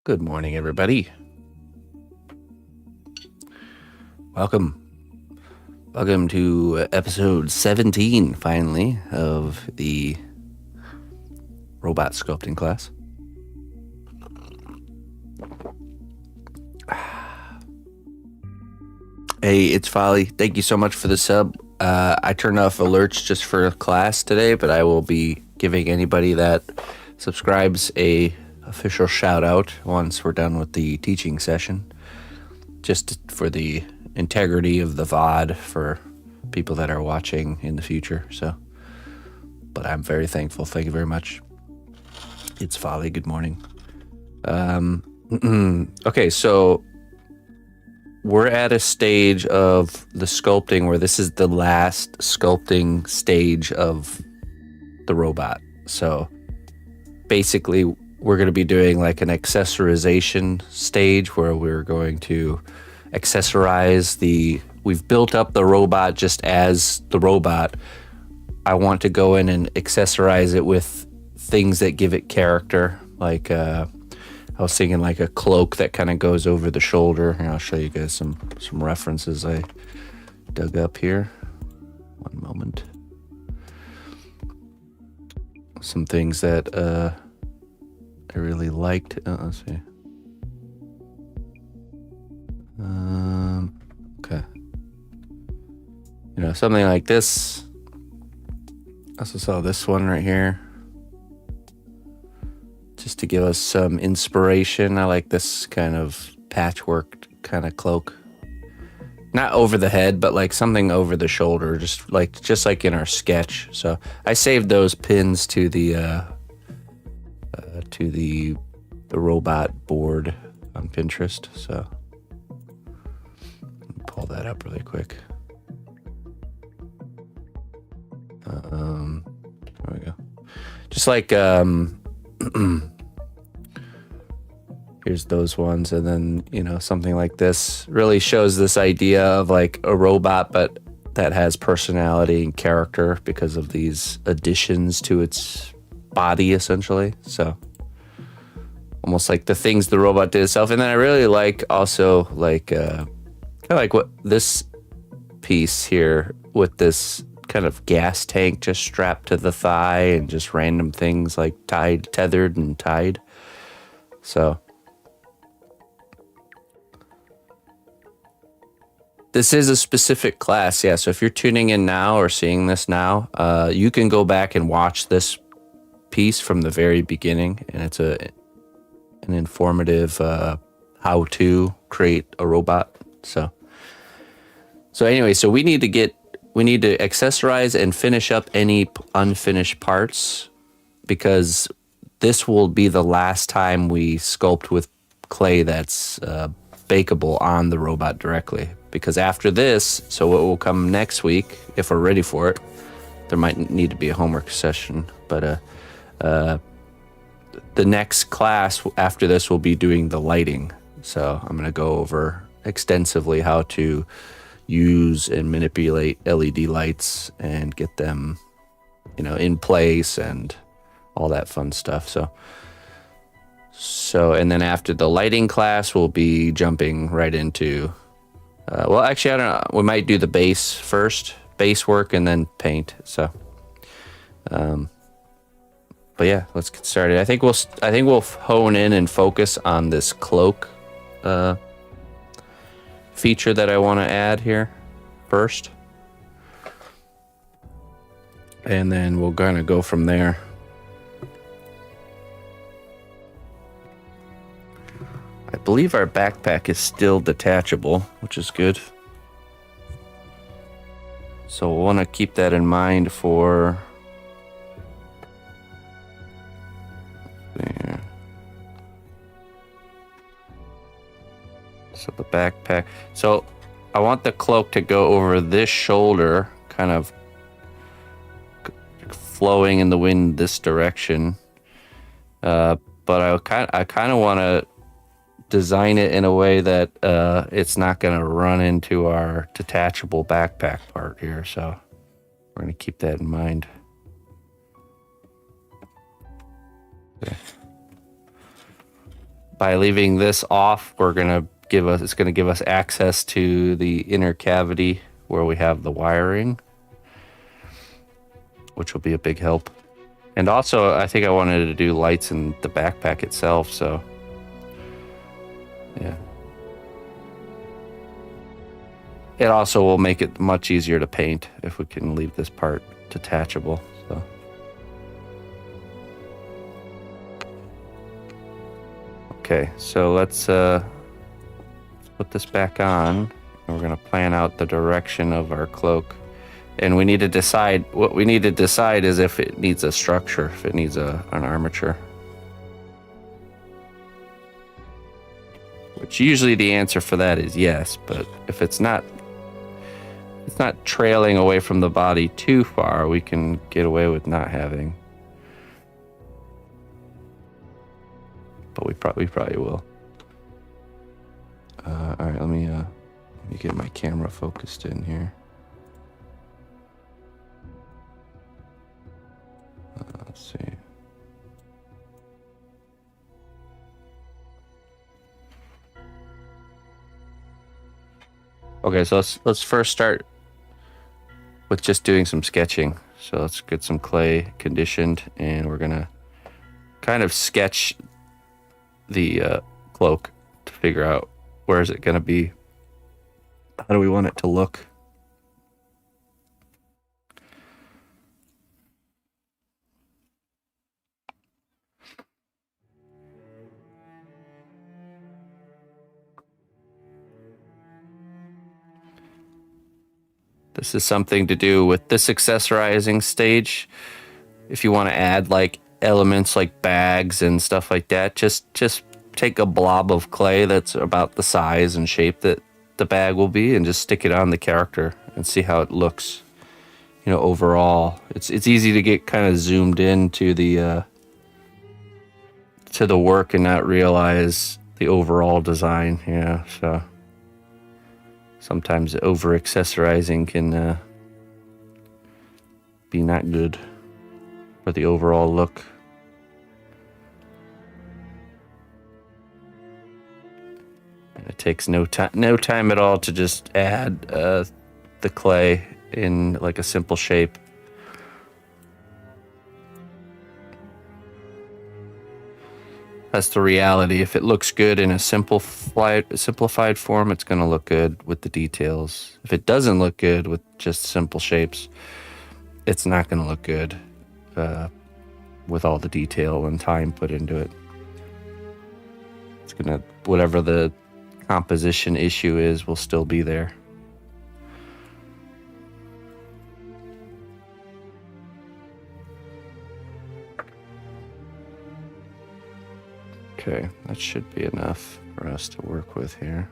Good morning, everybody. Welcome. Welcome to episode 17, finally, of the robot sculpting class. Hey, it's Folly. Thank you so much for the sub. I turned off alerts just for class today, but I will be giving anybody that subscribes a official shout out once we're done with the teaching session, just for the integrity of the VOD for people that are watching in the future. But I'm very thankful. Thank you very much. It's Folly. Good morning. Okay, so we're at a stage of the sculpting where this is the last sculpting stage of the robot. So basically, we're going to be doing like an accessorization stage where we're going to accessorize we've built up the robot just as the robot. I want to go in and accessorize it with things that give it character. Like, I was thinking like a cloak that kind of goes over the shoulder. And I'll show you guys some references I dug up here. One moment. Some things that I really liked. Let's see. Okay. Something like this. I also saw this one right here. Just to give us some inspiration. I like this kind of patchwork kind of cloak. Not over the head, but like something over the shoulder, just like in our sketch. So I saved those pins to the robot board on Pinterest. So let me pull that up really quick. There we go. Just like here's those ones, and then something like this really shows this idea of like a robot, but that has personality and character because of these additions to its body, essentially. So almost like the things the robot did itself. And then I really like also like kind of like what this piece here with this kind of gas tank just strapped to the thigh and just random things like tethered and tied. So this is a specific class, yeah. So if you're tuning in now or seeing this now, you can go back and watch this piece from the very beginning, and it's an informative how to create a robot. So anyway, so we need to accessorize and finish up any unfinished parts, because this will be the last time we sculpt with clay that's bakeable on the robot directly. Because after this, so what will come next week, if we're ready for it, there might need to be a homework session, but the next class after this will be doing the lighting. So I'm going to go over extensively how to use and manipulate LED lights and get them, in place and all that fun stuff. So, and then after the lighting class, we'll be jumping right into, well, actually, I don't know. We might do the base first, base work, and then paint. So, but yeah, let's get started. I think we'll hone in and focus on this cloak feature that I want to add here first, and then we're gonna go from there. I believe our backpack is still detachable, which is good. So we'll want to keep that in mind for there. So the backpack. So I want the cloak to go over this shoulder, kind of flowing in the wind this direction. But I kind of want to design it in a way that it's not going to run into our detachable backpack part here. So we're going to keep that in mind. Okay. By leaving this off, it's gonna give us access to the inner cavity where we have the wiring, which will be a big help. And also, I think I wanted to do lights in the backpack itself, so yeah. It also will make it much easier to paint if we can leave this part detachable. So. Okay, so let's put this back on. And we're gonna plan out the direction of our cloak. And we need to decide, what we need to decide is if it needs a structure, if it needs an armature. Which usually the answer for that is yes, but if it's not trailing away from the body too far, we can get away with not having. But we probably will. All right, let me get my camera focused in here. Let's see. Okay, so let's first start with just doing some sketching. So let's get some clay conditioned, and we're gonna kind of sketch the cloak to figure out where is it gonna be. How do we want it to look? This is something to do with this accessorizing stage. If you want to add like elements like bags and stuff like that, just take a blob of clay that's about the size and shape that the bag will be and just stick it on the character and see how it looks. You know, overall, it's easy to get kind of zoomed in to the work and not realize the overall design. Yeah, so sometimes over accessorizing can be not good for the overall look. And it takes no time at all to just add the clay in like a simple shape. That's the reality. If it looks good in a simplified form, it's going to look good with the details. If it doesn't look good with just simple shapes, it's not going to look good with all the detail and time put into it. It's going to, whatever the composition issue is, will still be there. Okay, that should be enough for us to work with here.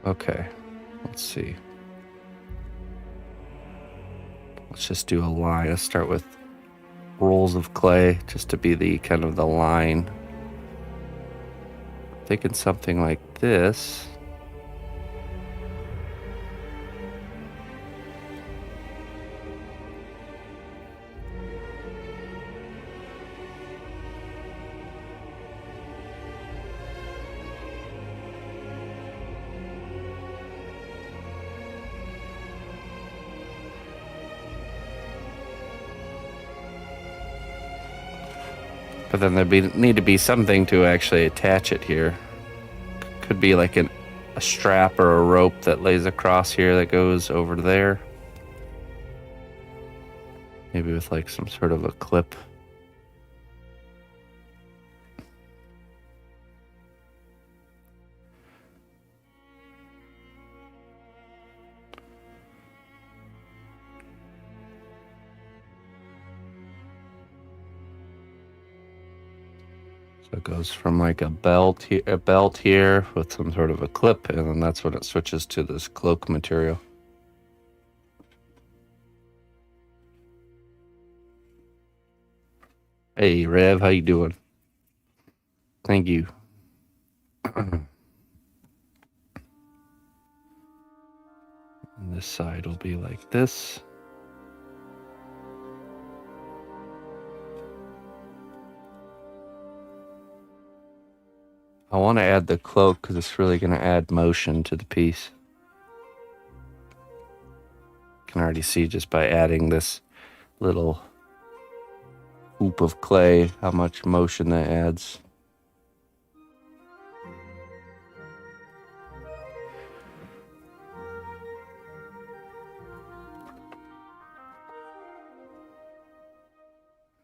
Okay, let's see. Let's just do a line. Let's start with rolls of clay just to be the kind of the line. Thinking something like this. But then there'd need to be something to actually attach it here. Could be like a strap or a rope that lays across here that goes over there. Maybe with like some sort of a clip. So it goes from like a belt here with some sort of a clip, and then that's when it switches to this cloak material. Hey, Rev, how you doing? Thank you. And this side will be like this. I want to add the cloak because it's really going to add motion to the piece. You can already see just by adding this little hoop of clay how much motion that adds.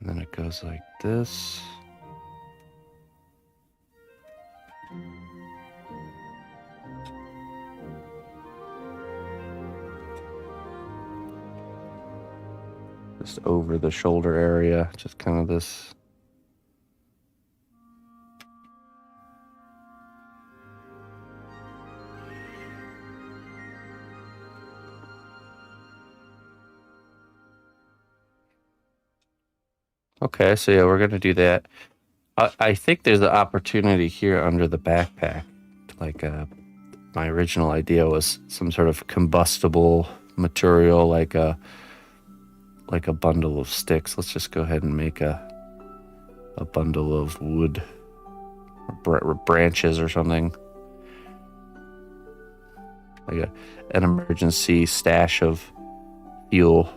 And then it goes like this. Just over the shoulder area, just kind of this. Okay, so yeah, we're going to do that. I think there's an opportunity here under the backpack. Like my original idea was some sort of combustible material, like a bundle of sticks. Let's just go ahead and make a bundle of wood or branches or something. Like an emergency stash of fuel.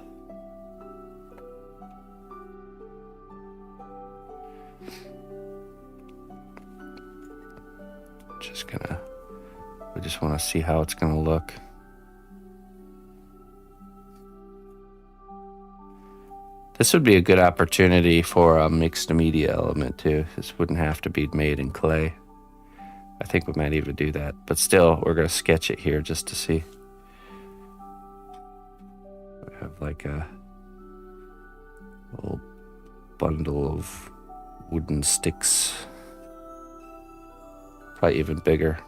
We just want to see how it's going to look. This would be a good opportunity for a mixed media element too. This wouldn't have to be made in clay. I think we might even do that, but still, we're going to sketch it here just to see. We have like a little bundle of wooden sticks. Probably even bigger.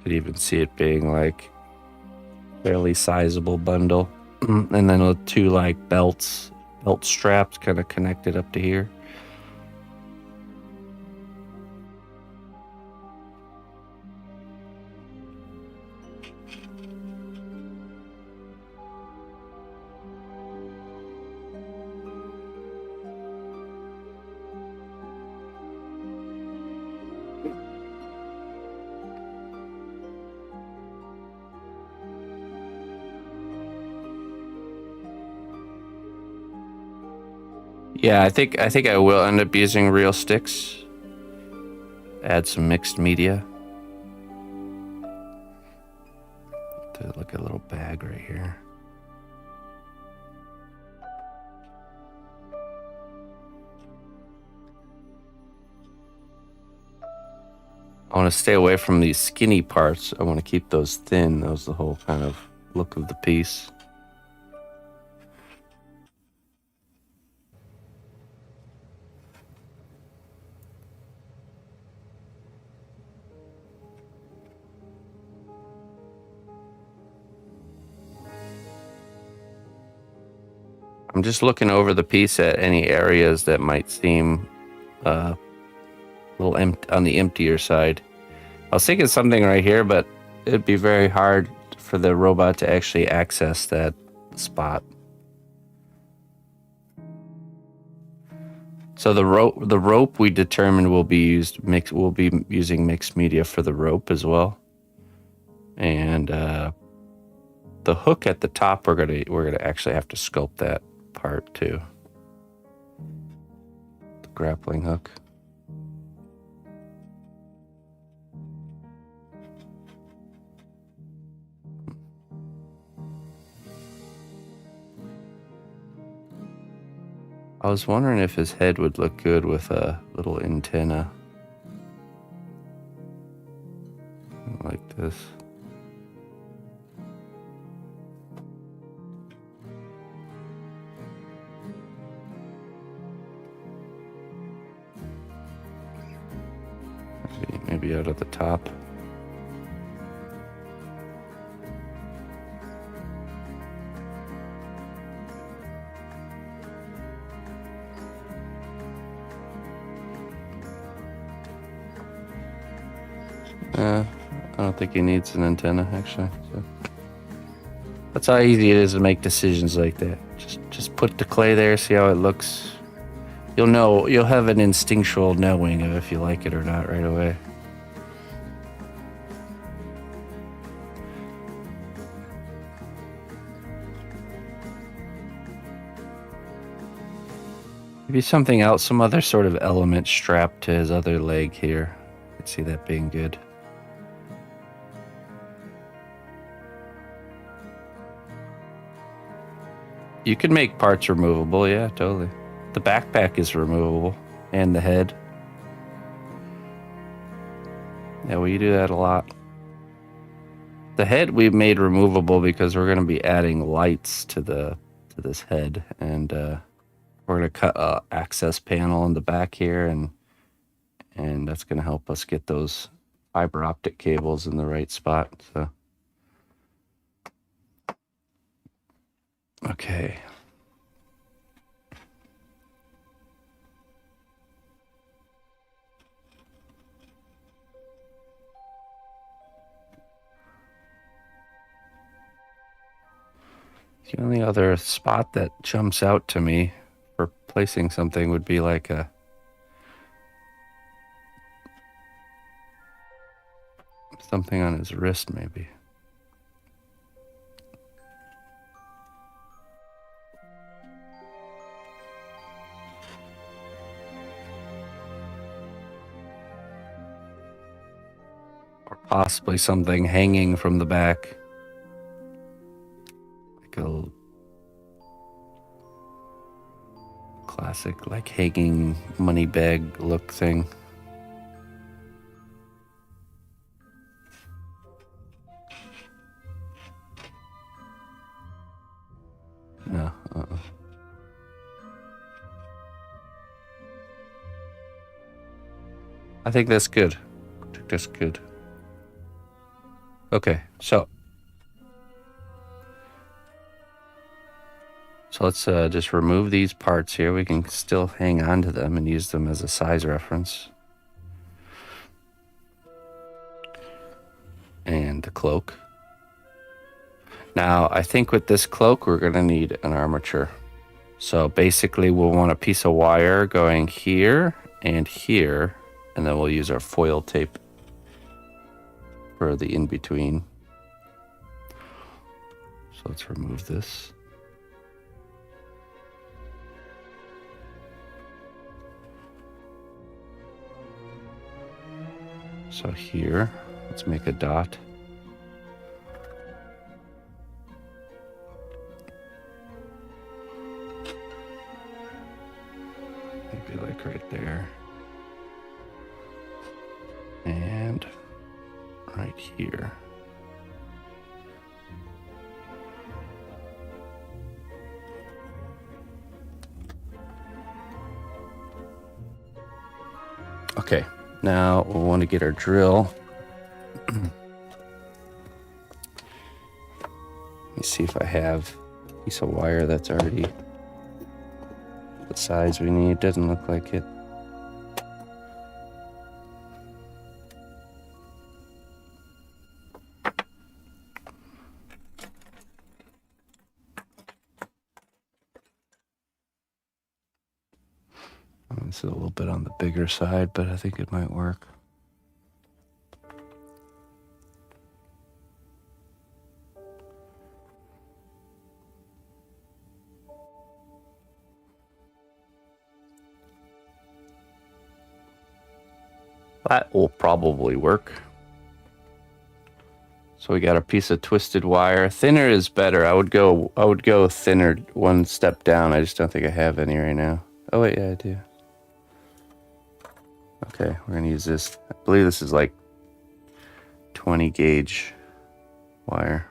Could even see it being like fairly sizable bundle. And then with two like belt straps kind of connected up to here. Yeah, I think I will end up using real sticks. Add some mixed media. Look at a little bag right here. I want to stay away from these skinny parts. I want to keep those thin. That was the whole kind of look of the piece. I'm just looking over the piece at any areas that might seem a little on the emptier side. I was thinking something right here, but it'd be very hard for the robot to actually access that spot. So the rope we determined will be using mixed media for the rope as well, and the hook at the top we're gonna actually have to sculpt that part too. The grappling hook. I was wondering if his head would look good with a little antenna. Like this. maybe out at the top. I don't think he needs an antenna, actually. So. That's how easy it is to make decisions like that. Just put the clay there, see how it looks. You'll know, you'll have an instinctual knowing of if you like it or not right away. Maybe something else, some other sort of element strapped to his other leg here. I could see that being good. You could make parts removable, yeah, totally. The backpack is removable, and the head. Yeah, we do that a lot. The head we made removable because we're going to be adding lights to this head, and we're going to cut a access panel in the back here, and that's going to help us get those fiber optic cables in the right spot. So. Okay. The only other spot that jumps out to me for placing something would be like something on his wrist, maybe. Or possibly something hanging from the back. Like a classic, like hanging money bag look thing. No. I think that's good. That's good. Okay, so let's just remove these parts here. We can still hang on to them and use them as a size reference. And the cloak. Now, I think with this cloak, we're going to need an armature. So basically, we'll want a piece of wire going here and here, and then we'll use our foil tape for the in-between. So let's remove this. So here, let's make a dot. Maybe like right there. And right here. Okay, now we'll want to get our drill. Let me see if I have a piece of wire that's already the size we need. Doesn't look like it. This is a little bit on the bigger side, but I think it might work. That will probably work. So we got a piece of twisted wire. Thinner is better. I would go thinner, one step down. I just don't think I have any right now. Oh wait, yeah, I do. Okay, we're gonna use this. I believe this is like 20 gauge wire.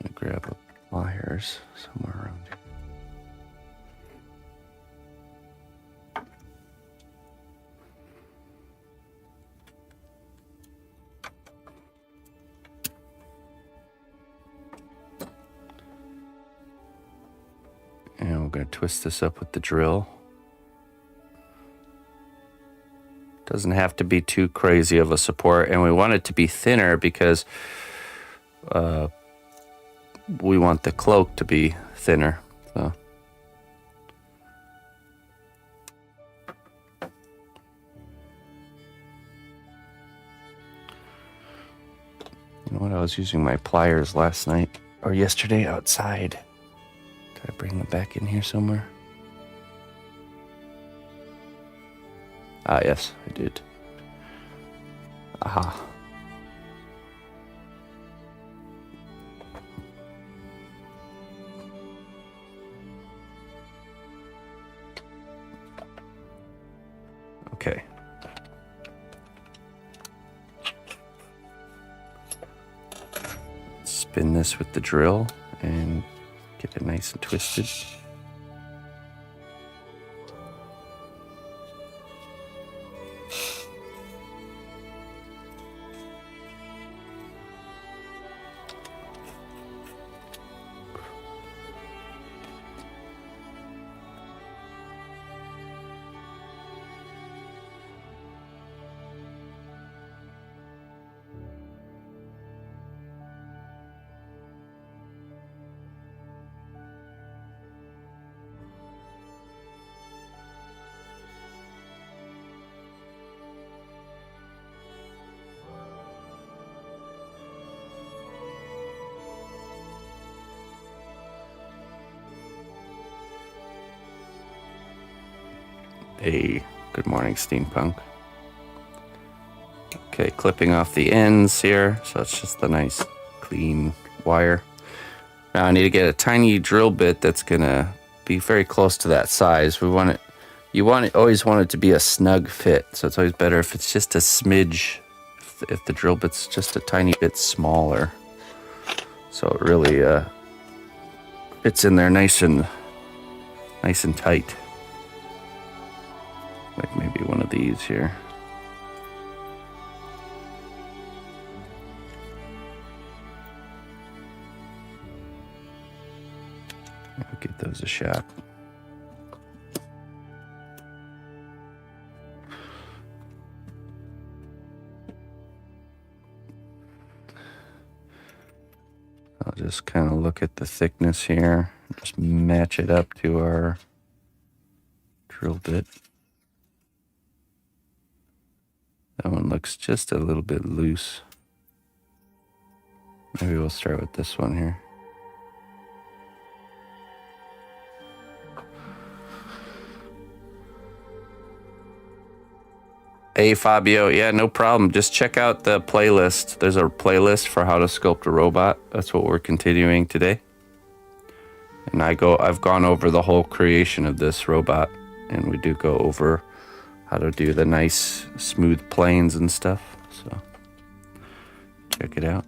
I'm gonna grab pliers somewhere around here. Now we're going to twist this up with the drill. Doesn't have to be too crazy of a support, and we want it to be thinner because we want the cloak to be thinner. So. You know what? I was using my pliers last night or yesterday outside. Did I bring them back in here somewhere? Ah, yes, I did. Aha. Okay. Spin this with the drill and get it nice and twisted. Hey, good morning, steampunk. Okay, clipping off the ends here, so it's just a nice clean wire. Now I need to get a tiny drill bit that's gonna be very close to that size. Always want it to be a snug fit, so it's always better if it's just a smidge, if the drill bit's just a tiny bit smaller. So it really fits in there nice and tight. Like maybe one of these here. I'll give those a shot. I'll just kind of look at the thickness here, just match it up to our drill bit. That one looks just a little bit loose. Maybe we'll start with this one here. Hey Fabio, yeah, no problem. Just check out the playlist. There's a playlist for how to sculpt a robot. That's what we're continuing today. And I've gone over the whole creation of this robot, and we do go over how to do the nice smooth planes and stuff. So check it out.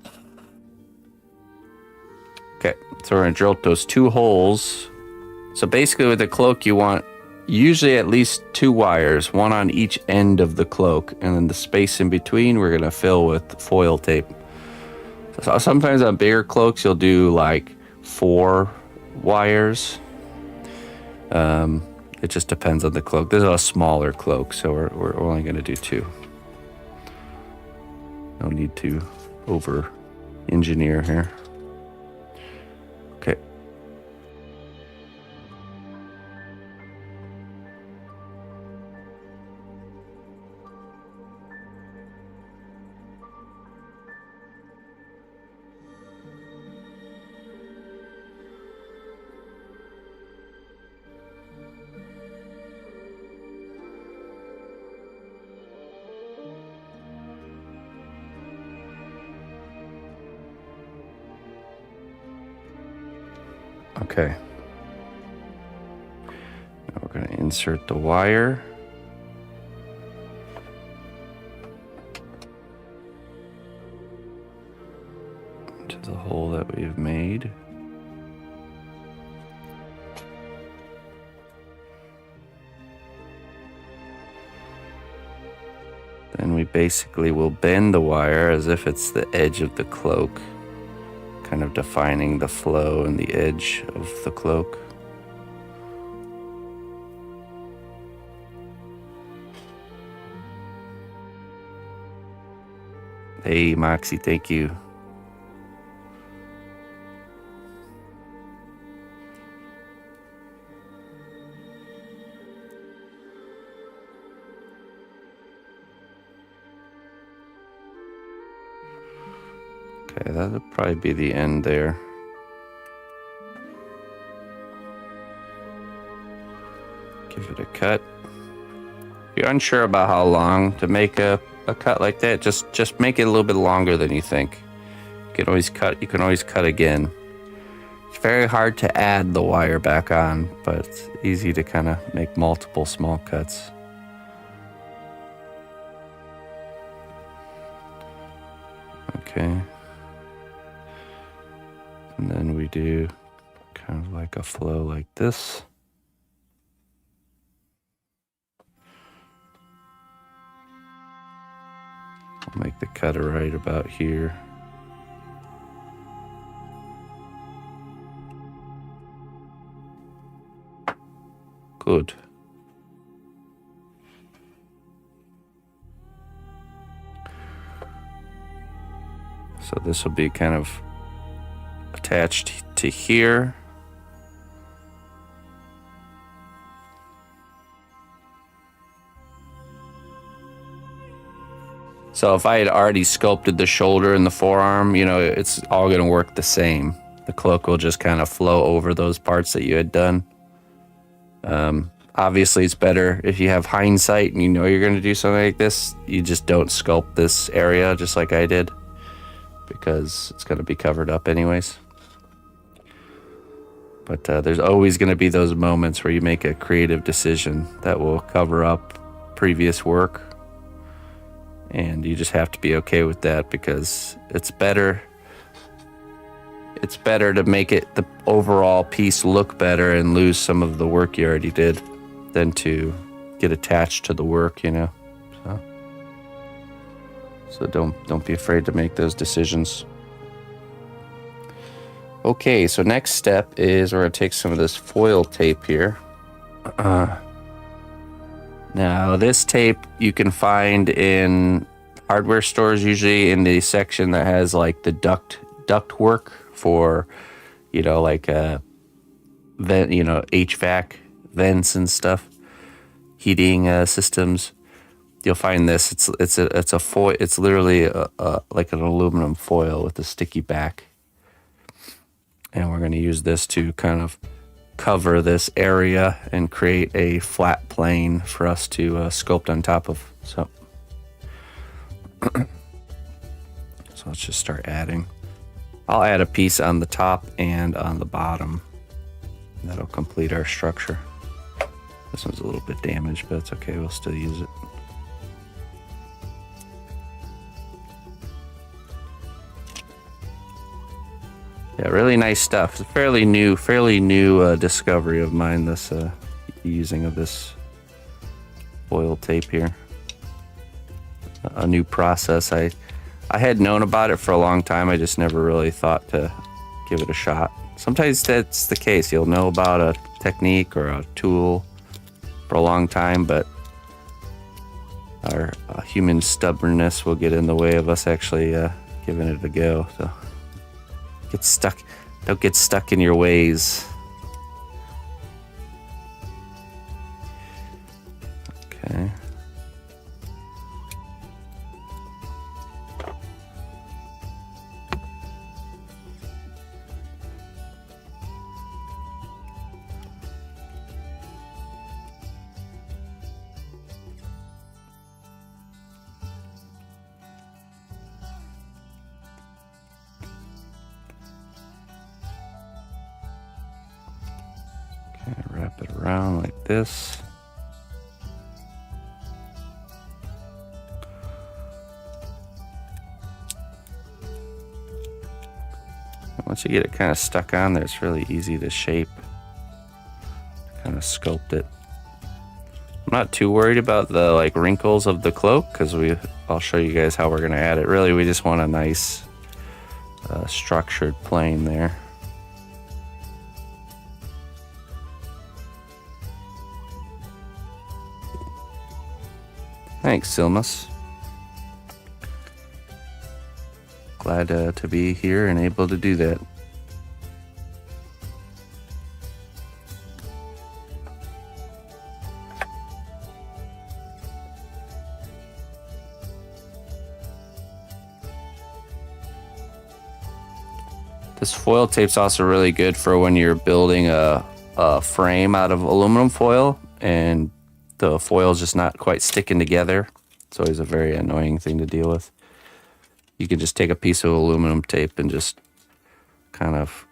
Okay, so we're gonna drill those 2 holes. So basically with the cloak you want usually at least 2 wires, one on each end of the cloak, and then the space in between we're gonna fill with foil tape. So sometimes on bigger cloaks you'll do like 4 wires. It just depends on the cloak. This is a smaller cloak, so we're only gonna do 2. No need to over engineer here. Okay. Okay. Now we're going to insert the wire. Into the hole that we've made. Then we basically will bend the wire as if it's the edge of the cloak, kind of defining the flow and the edge of the cloak. Hey, Moxie, thank you. Okay, that'll probably be the end there. Give it a cut. If you're unsure about how long to make a cut like that, just make it a little bit longer than you think. You can always cut again. It's very hard to add the wire back on, but it's easy to kind of make multiple small cuts. Okay. And then we do kind of like a flow like this. I'll make the cut right about here. Good. So this will be kind of attached to here. So if I had already sculpted the shoulder and the forearm, you know, it's all going to work the same. The cloak will just kind of flow over those parts that you had done. Obviously, it's better if you have hindsight and you know you're going to do something like this. You just don't sculpt this area just like I did, because it's going to be covered up anyways. But there's always going to be those moments where you make a creative decision that will cover up previous work. And you just have to be okay with that, because it's better to make it the overall piece look better and lose some of the work you already did than to get attached to the work, you know. So don't be afraid to make those decisions. Okay, so next step is we're going to take some of this foil tape here. Now, this tape you can find in hardware stores, usually in the section that has like the duct work for, you know, like vent, you know, HVAC vents and stuff, heating systems. You'll find this. It's a foil. It's literally like an aluminum foil with a sticky back, and we're going to use this to kind of cover this area and create a flat plane for us to sculpt on top of. So let's just start adding. I'll add a piece on the top and on the bottom. That'll complete our structure. This one's a little bit damaged, but it's okay. We'll still use it. Yeah, really nice stuff. It's a fairly new discovery of mine, this using of this foil tape here. A new process. I had known about it for a long time. I just never really thought to give it a shot. Sometimes that's the case. You'll know about a technique or a tool for a long time, but our human stubbornness will get in the way of us actually giving it a go. So don't get stuck in your ways. Okay. Wrap it around like this. Once you get it kind of stuck on there, it's really easy to shape, kind of sculpt it. I'm not too worried about the like wrinkles of the cloak, because I'll show you guys how we're going to add it. Really, we just want a nice structured plane there. Thanks, Silmus. glad to be here and able to do that. This foil tape's also really good for when you're building a frame out of aluminum foil and the foil's just not quite sticking together. It's always a very annoying thing to deal with. You can just take a piece of aluminum tape and just kind of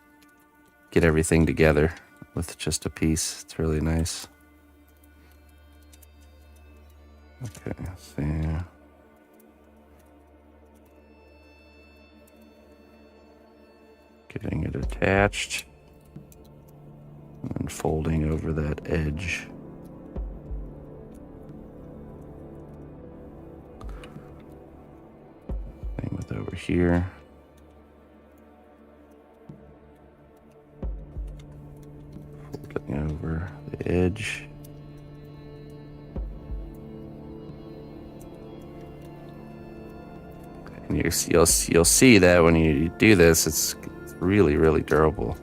get everything together with just a piece. It's really nice. Okay, let's see. Getting it attached and then folding over that edge. Same with over here. Folding over the edge. And you'll see that when you do this, it's really, really durable.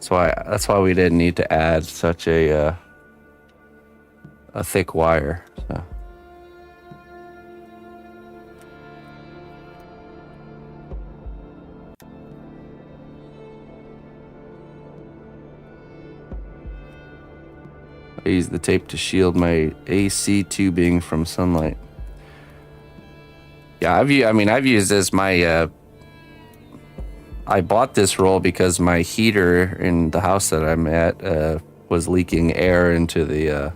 That's why we didn't need to add such a thick wire. So. I use the tape to shield my AC tubing from sunlight. Yeah, I've used this. I bought this roll because my heater in the house that I'm at was leaking air into the.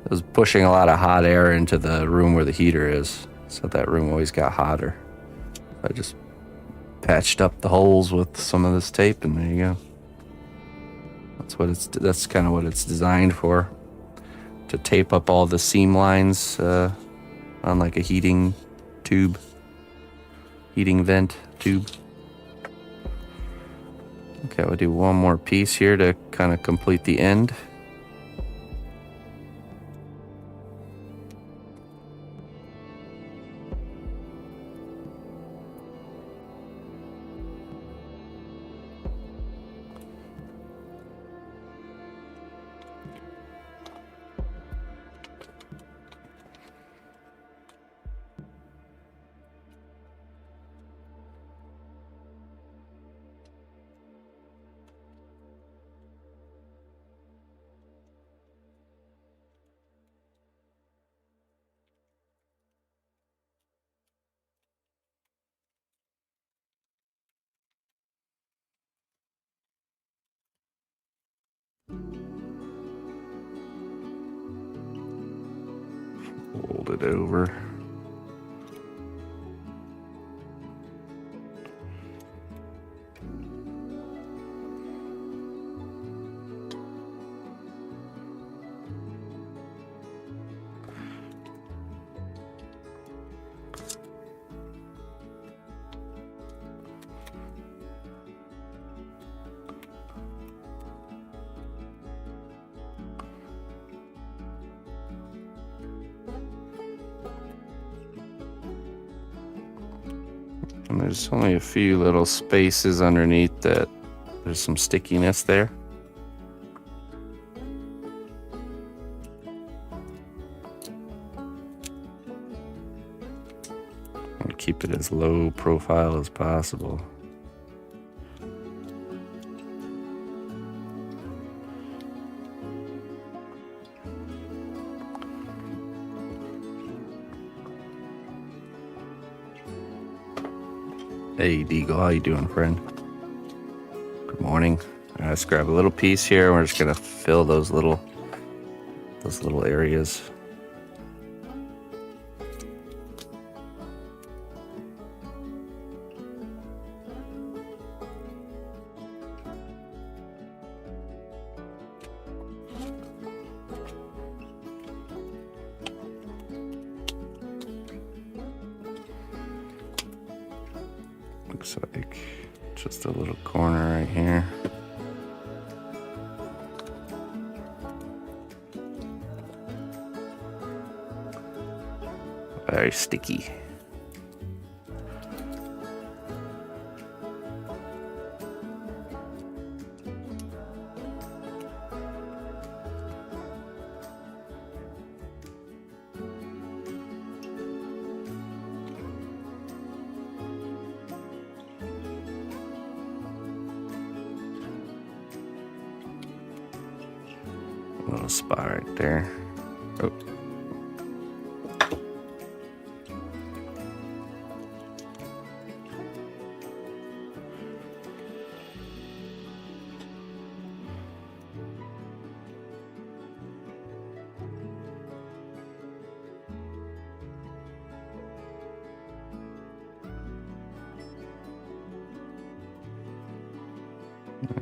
It was pushing a lot of hot air into the room where the heater is, so that room always got hotter. I just patched up the holes with some of this tape, and there you go. That's kind of what it's designed for, to tape up all the seam lines on like a heating vent tube. Okay, we'll do one more piece here to kind of complete the end. Fold it over. And there's only a few little spaces underneath that there's some stickiness there. And keep it as low profile as possible. Hey Deagle, how you doing, friend? Good morning. Let's grab a little piece here. We're just gonna fill those little areas. Looks like just a little corner right here. Very sticky. Little spot right there. Oh.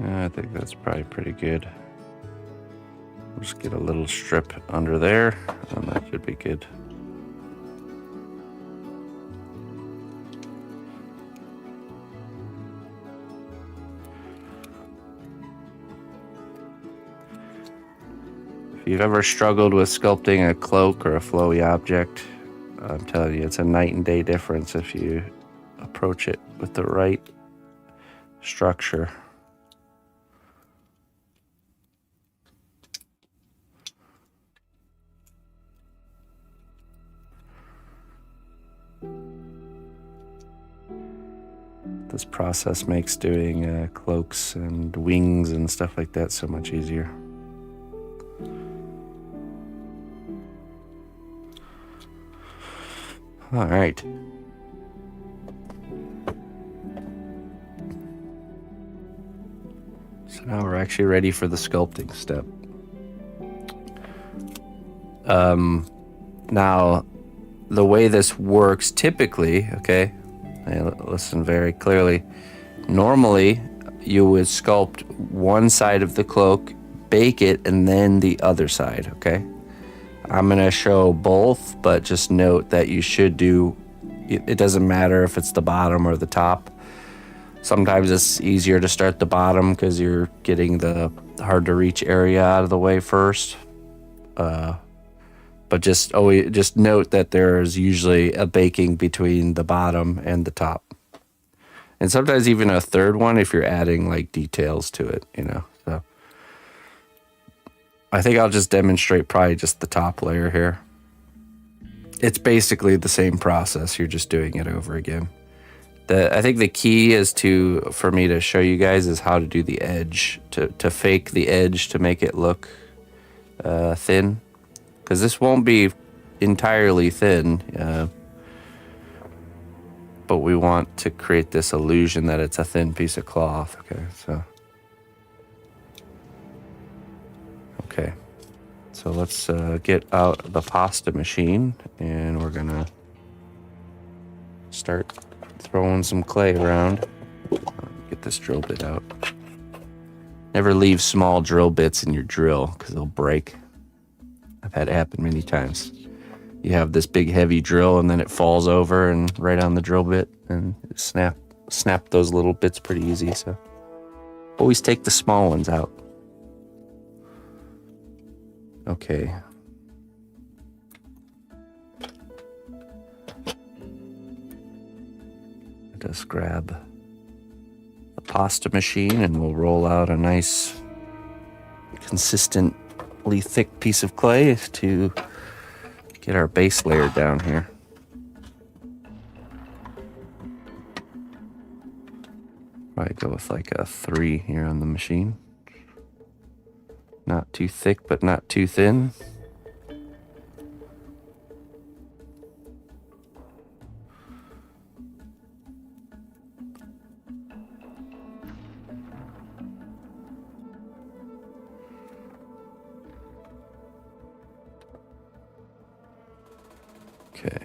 I think that's probably pretty good. We'll just get a little strip under there, and that should be good. If you've ever struggled with sculpting a cloak or a flowy object, I'm telling you, it's a night and day difference if you approach it with the right structure. This process makes doing cloaks and wings and stuff like that so much easier. All right. So now we're actually ready for the sculpting step. Now, the way this works typically, okay, listen very clearly. Normally, you would sculpt one side of the cloak, bake it, and then the other side, okay? I'm gonna show both, but just note that you should do, it doesn't matter if it's the bottom or the top. Sometimes it's easier to start the bottom because you're getting the hard to reach area out of the way first. But just note that there's usually a baking between the bottom and the top. And sometimes even a third one if you're adding like details to it, you know. So I think I'll just demonstrate probably just the top layer here. It's basically the same process, you're just doing it over again. I think the key is for me to show you guys is how to do the edge, to fake the edge to make it look thin. Because this won't be entirely thin, but we want to create this illusion that it's a thin piece of cloth. Okay, so let's get out the pasta machine, and we're gonna start throwing some clay around. Get this drill bit out. Never leave small drill bits in your drill because they'll break. I've had it happen many times. You have this big heavy drill and then it falls over and right on the drill bit and snap those little bits pretty easy. So always take the small ones out. Okay. Just grab the pasta machine and we'll roll out a nice consistently thick piece of clay to get our base layer down here. Probably go with like a 3 here on the machine. Not too thick, but not too thin. Okay.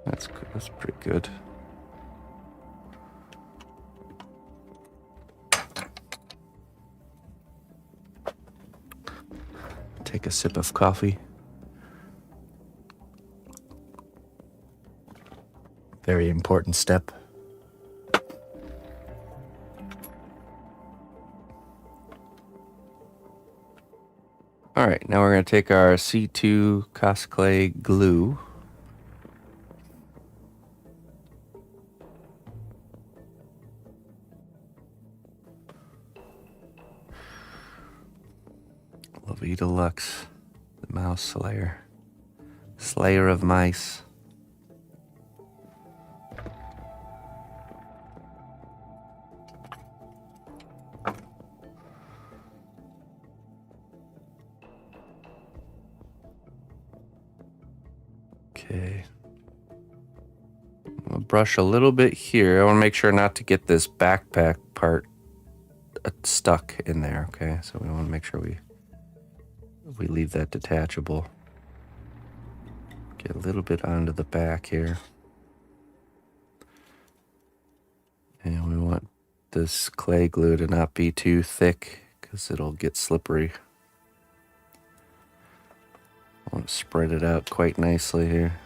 That's good. That's pretty good. Take a sip of coffee. Very important step. All right, now we're going to take our C2 Cosclay glue. Lovey Deluxe, the mouse slayer. Slayer of mice. Okay. I'll brush a little bit here. I want to make sure not to get this backpack part stuck in there, okay? So we want to make sure we leave that detachable. Get a little bit onto the back here. And we want this clay glue to not be too thick because it'll get slippery. I want to spread it out quite nicely here.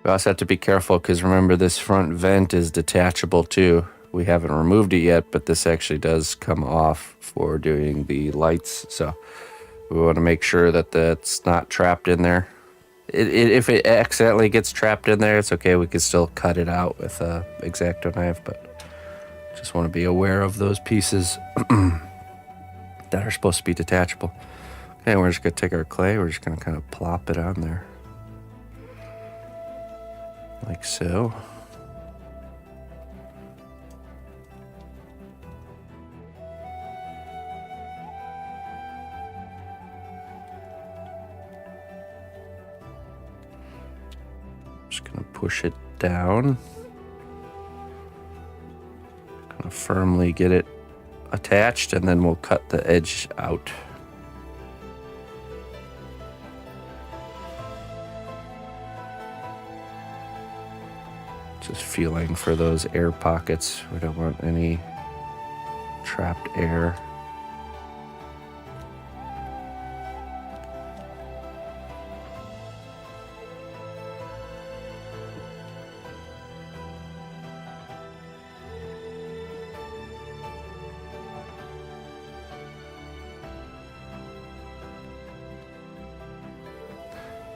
We also have to be careful because remember this front vent is detachable too. We haven't removed it yet, but this actually does come off for doing the lights. So we want to make sure that that's not trapped in there. If it accidentally gets trapped in there, it's okay. We can still cut it out with a X-Acto knife, but just want to be aware of those pieces that are supposed to be detachable. Okay, we're just going to take our clay. We're just going to kind of plop it on there. Like so. Just gonna push it down. Gonna firmly get it attached, and then we'll cut the edge out. Just feeling for those air pockets. We don't want any trapped air.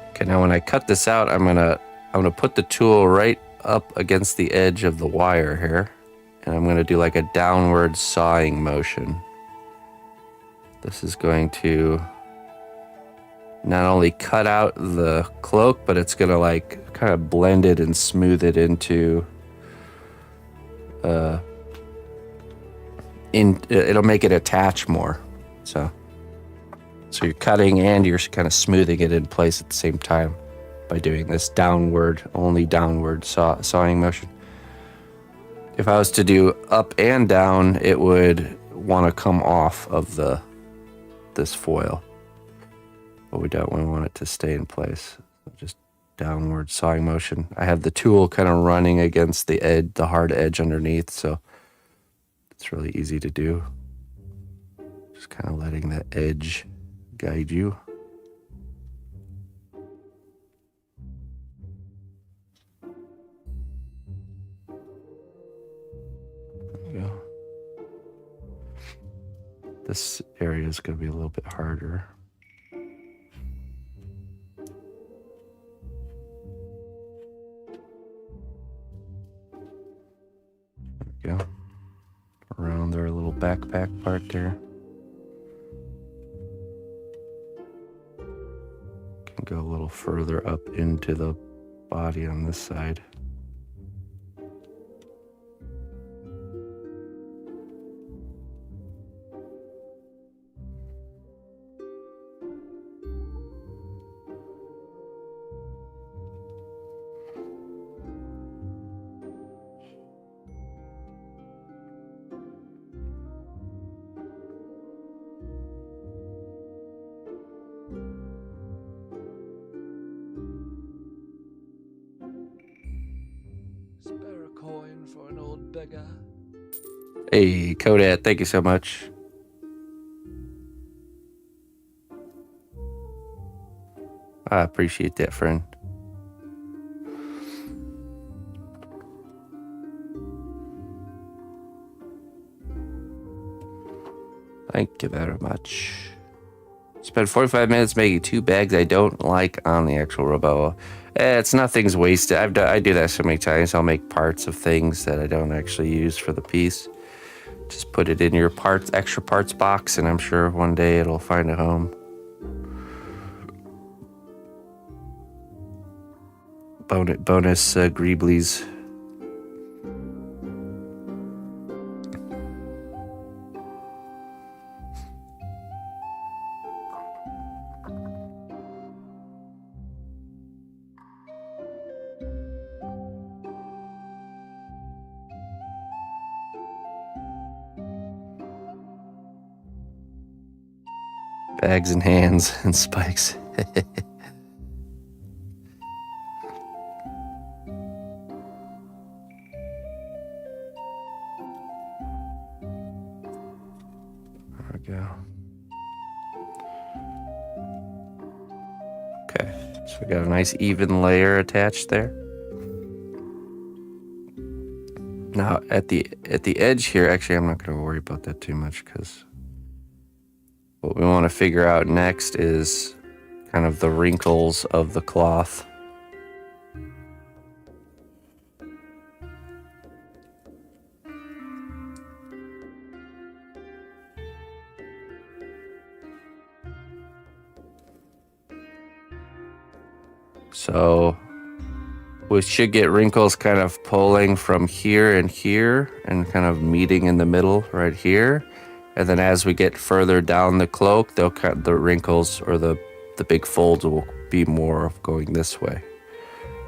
Okay, now when I cut this out, I'm gonna put the tool right up against the edge of the wire here, and I'm going to do like a downward sawing motion. This is going to not only cut out the cloak, but it's going to like kind of blend it and smooth it into it'll make it attach more. So you're cutting and you're kind of smoothing it in place at the same time by doing this only downward sawing motion. If I was to do up and down, it would want to come off of this foil. But we don't. We want it to stay in place. Just downward sawing motion. I have the tool kind of running against the edge, the hard edge underneath, so it's really easy to do. Just kind of letting that edge guide you. Go. This area is going to be a little bit harder. There we go. Around their little backpack part there. Can go a little further up into the body on this side. Spare a coin for an old beggar. Hey, Kodat, thank you so much. I appreciate that, friend. Thank you very much. Spent 45 minutes making 2 bags I don't like on the actual Roboa. It's nothing's wasted. I do that so many times. I'll make parts of things that I don't actually use for the piece. Just put it in your extra parts box, and I'm sure one day it'll find a home. bonus greeblies. Bags and hands and spikes. There we go. Okay, so we got a nice even layer attached there. Now at the edge here, actually I'm not going to worry about that too much, because what we want to figure out next is kind of the wrinkles of the cloth. So we should get wrinkles kind of pulling from here and here and kind of meeting in the middle right here. And then as we get further down the cloak, they'll cut the wrinkles, or the big folds will be more of going this way.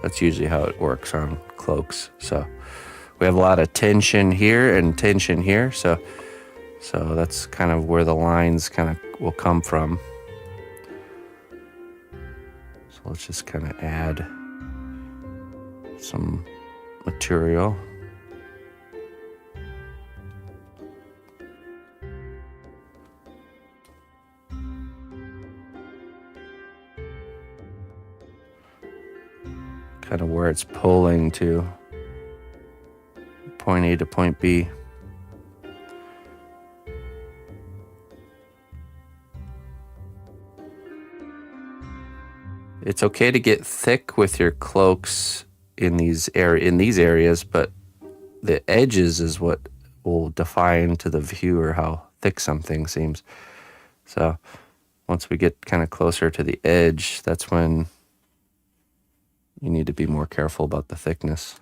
That's usually how it works on cloaks. So we have a lot of tension here and tension here. So that's kind of where the lines kind of will come from. So let's just kind of add some material. Kind of where it's pulling to point A to point B. It's okay to get thick with your cloaks in these areas, but the edges is what will define to the viewer how thick something seems. So once we get kind of closer to the edge, that's when you need to be more careful about the thickness.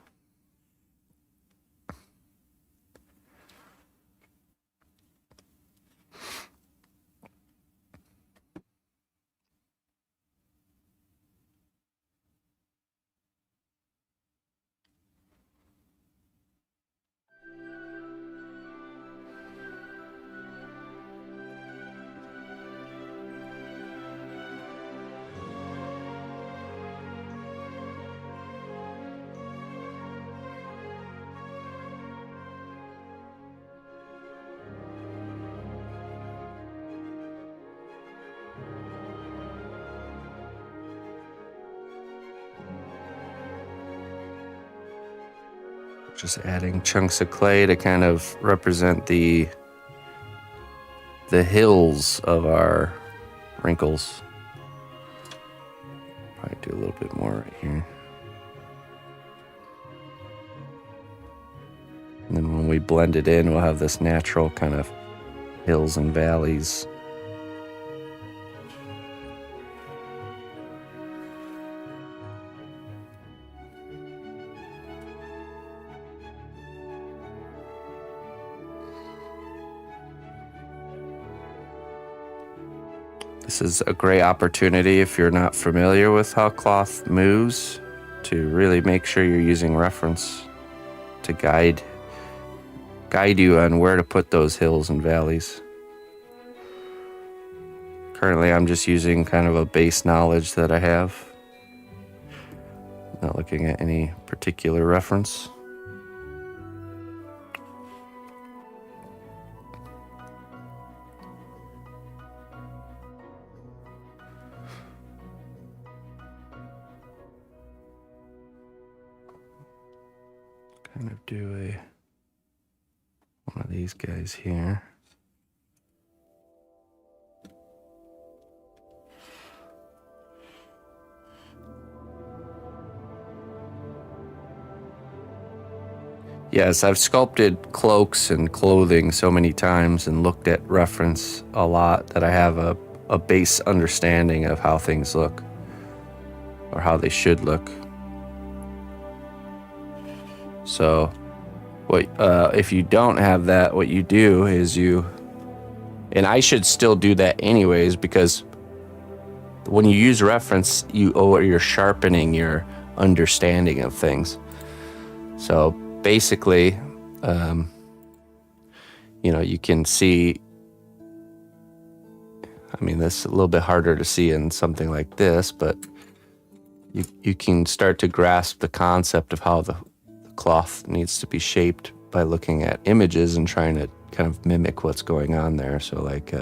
Just adding chunks of clay to kind of represent the hills of our wrinkles. Probably do a little bit more right here. And then when we blend it in, we'll have this natural kind of hills and valleys. This is a great opportunity, if you're not familiar with how cloth moves, to really make sure you're using reference to guide you on where to put those hills and valleys. Currently, I'm just using kind of a base knowledge that I have, not looking at any particular reference. Kind of do one of these guys here. Yes, I've sculpted cloaks and clothing so many times and looked at reference a lot that I have a base understanding of how things look, or how they should look. So what if you don't have that, what you do is and I should still do that anyways, because when you use reference, you're sharpening your understanding of things. So basically, you can see, I mean, this is a little bit harder to see in something like this, but you can start to grasp the concept of how the cloth needs to be shaped by looking at images and trying to kind of mimic what's going on there. So like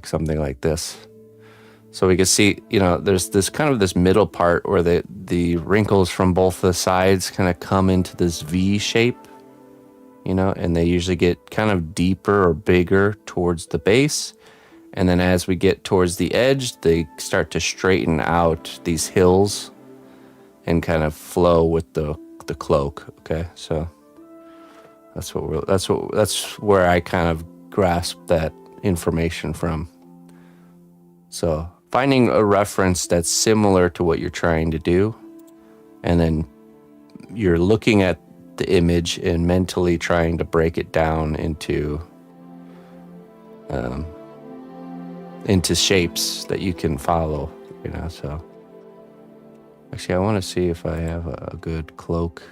something like this. So we can see, there's this kind of this middle part where the wrinkles from both the sides kind of come into this V shape, and they usually get kind of deeper or bigger towards the base. And then as we get towards the edge, they start to straighten out these hills and kind of flow with the cloak. Okay, so that's where I kind of grasp that information from. So finding a reference that's similar to what you're trying to do, and then you're looking at the image and mentally trying to break it down into shapes that you can follow, so actually I want to see if I have a good cloak.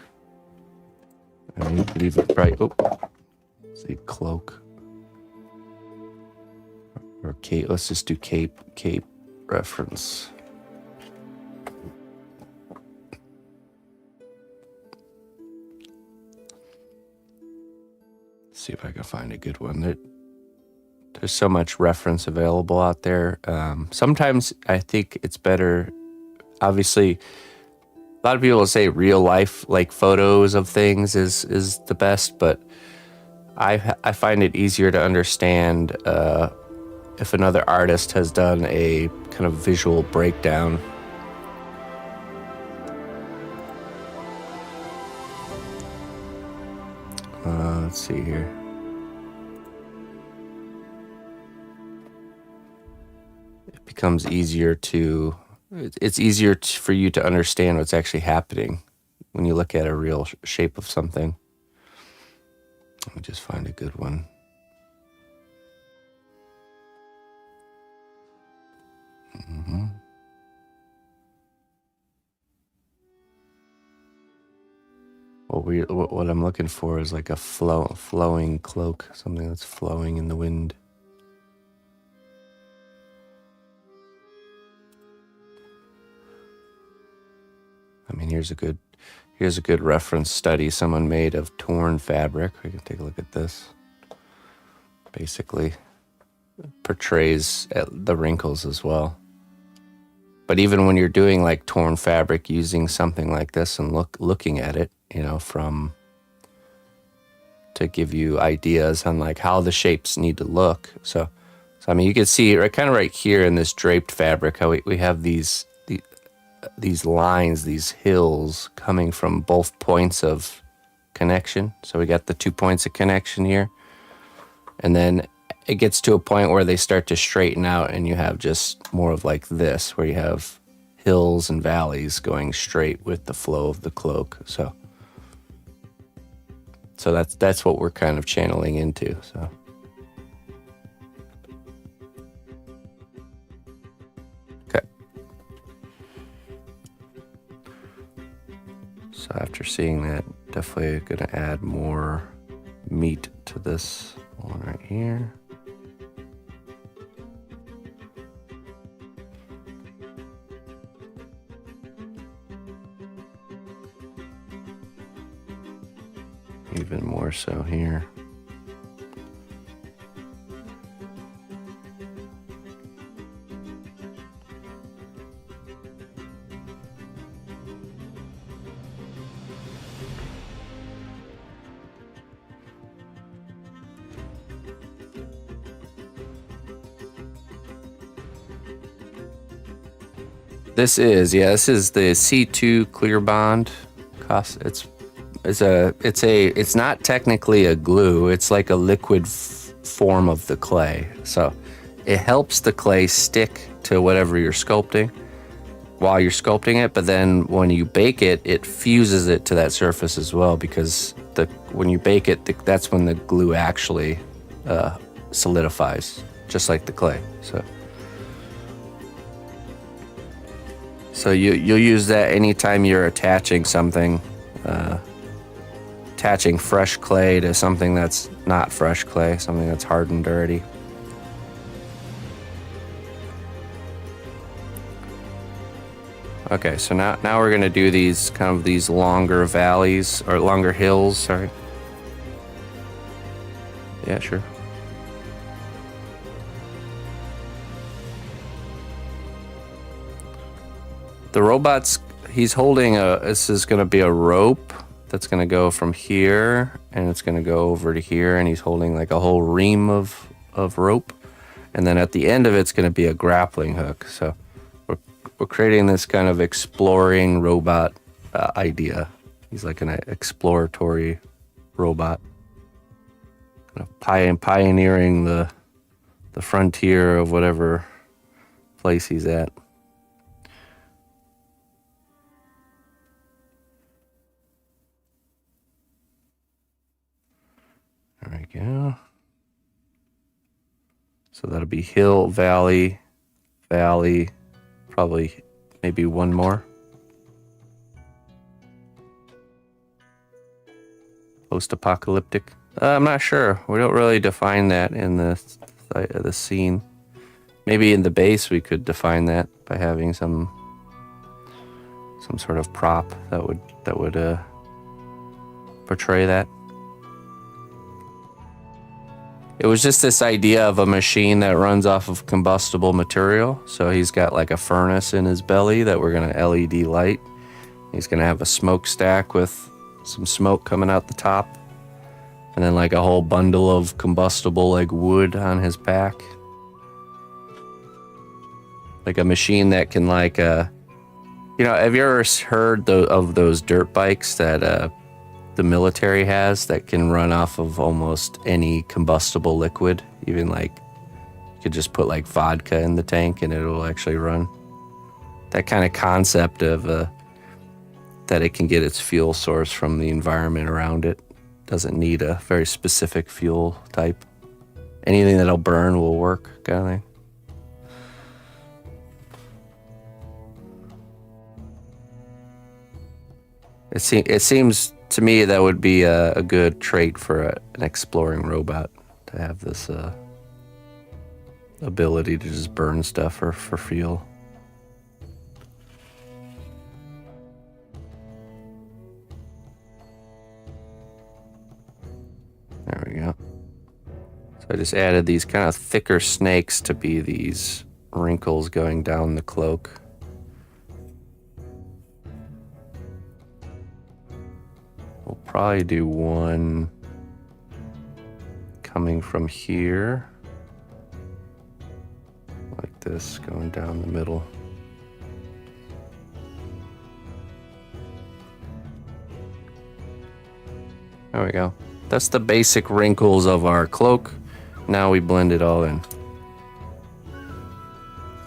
I mean, leave it right. See, cloak or cape. Let's just do cape reference. See if I can find a good one. There's so much reference available out there. Sometimes I think it's better. Obviously, a lot of people say real life, like photos of things, is the best, but I find it easier to understand if another artist has done a kind of visual breakdown. Let's see here. It becomes easier to, it's easier for you to understand what's actually happening when you look at a real shape of something. Let me just find a good one. Mm-hmm. What I'm looking for is like a flowing cloak, something that's flowing in the wind. I mean, here's a good reference study someone made of torn fabric. We can take a look at this. Basically, portrays the wrinkles as well. But even when you're doing like torn fabric, using something like this and looking at it, to give you ideas on like how the shapes need to look. So I mean, you can see kind of right here in this draped fabric how we have these lines, these hills coming from both points of connection. So we got the 2 points of connection here, and then it gets to a point where they start to straighten out, and you have just more of like this, where you have hills and valleys going straight with the flow of the cloak. So that's what we're kind of channeling into. Okay. So after seeing that, definitely going to add more meat to this one right here. Even more so here. This is the C2 clear bond. It's not technically a glue. It's like a liquid form of the clay. So it helps the clay stick to whatever you're sculpting. while you're sculpting it, but then when you bake it, it fuses it to that surface as well, because when you bake it, that's when the glue actually solidifies, just like the clay. So you'll use that anytime you're attaching something, attaching fresh clay to something that's not fresh clay, something that's hardened already. Okay, so now we're gonna do these longer valleys, or longer hills, sorry. Yeah, sure. The robot's, he's holding this is gonna be a rope that's gonna go from here, and it's gonna go over to here, and he's holding like a whole ream of rope. And then at the end of it's gonna be a grappling hook. So we're creating this kind of exploring robot idea. He's like an exploratory robot, kind of pioneering the frontier of whatever place he's at. There we go. So that'll be hill, valley, valley, probably maybe one more. Post-apocalyptic. I'm not sure. We don't really define that in the scene. Maybe in the base we could define that by having some sort of prop that would portray that. It was just this idea of a machine that runs off of combustible material. So he's got like a furnace in his belly that we're going to LED light. He's going to have a smokestack with some smoke coming out the top. And then like a whole bundle of combustible like wood on his back. Like a machine that can like, have you ever heard of those dirt bikes that the military has that can run off of almost any combustible liquid? Even like you could just put like vodka in the tank and it'll actually run. That kind of concept of that it can get its fuel source from the environment around it. Doesn't need a very specific fuel type. Anything that'll burn will work, kind of thing. It seems to me that would be a good trait for an exploring robot, to have this ability to just burn stuff for fuel. There we go. So I just added these kind of thicker snakes to be these wrinkles going down the cloak. We'll probably do one coming from here, like this, going down the middle. There we go. That's the basic wrinkles of our cloak. Now we blend it all in.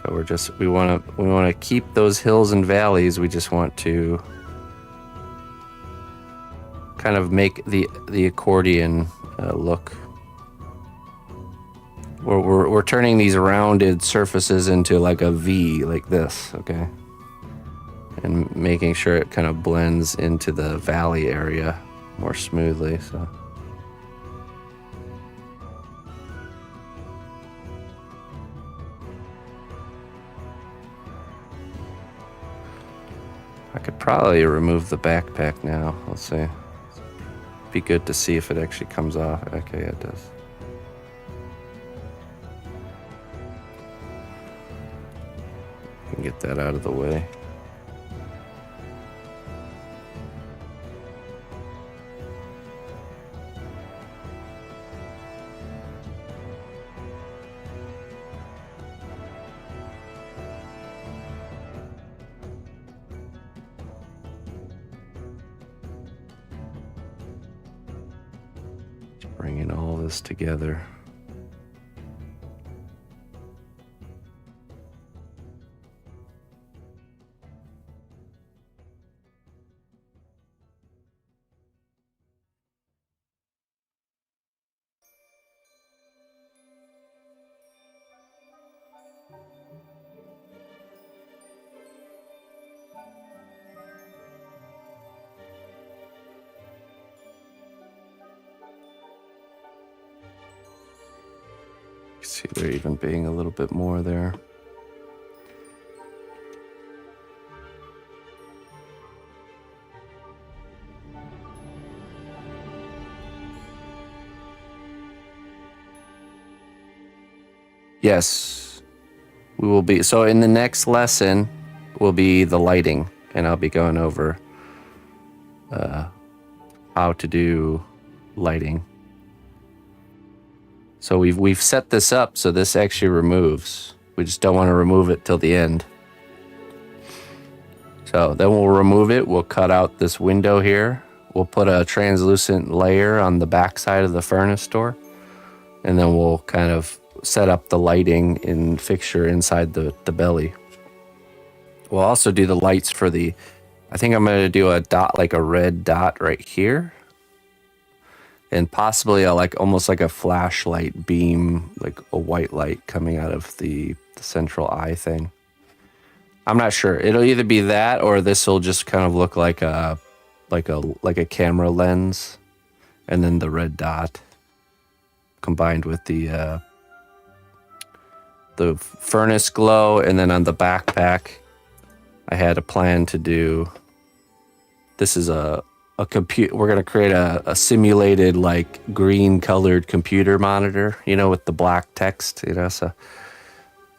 So we want to keep those hills and valleys. We just want to kind of make the accordion look. We're turning these rounded surfaces into like a V, like this, okay? And making sure it kind of blends into the valley area more smoothly, so. I could probably remove the backpack now. Let's see. Be good to see if it actually comes off. Okay, it does. Can get that out of the way. Bringing all this together. See there even being a little bit more there. Yes, we will be. So in the next lesson will be the lighting, and I'll be going over how to do lighting. So we've set this up so this actually removes. We just don't want to remove it till the end. So then we'll remove it. We'll cut out this window here. We'll put a translucent layer on the back side of the furnace door. And then we'll kind of set up the lighting in fixture inside the belly. We'll also do the lights for the, I think I'm going to do a dot, like a red dot right here. And possibly almost like a flashlight beam, like a white light coming out of the central eye thing. I'm not sure. It'll either be that or this will just kind of look like a camera lens, and then the red dot combined with the furnace glow. And then on the backpack, I had a plan to do. This is a compute. We're gonna create a simulated like green colored computer monitor, with the black text,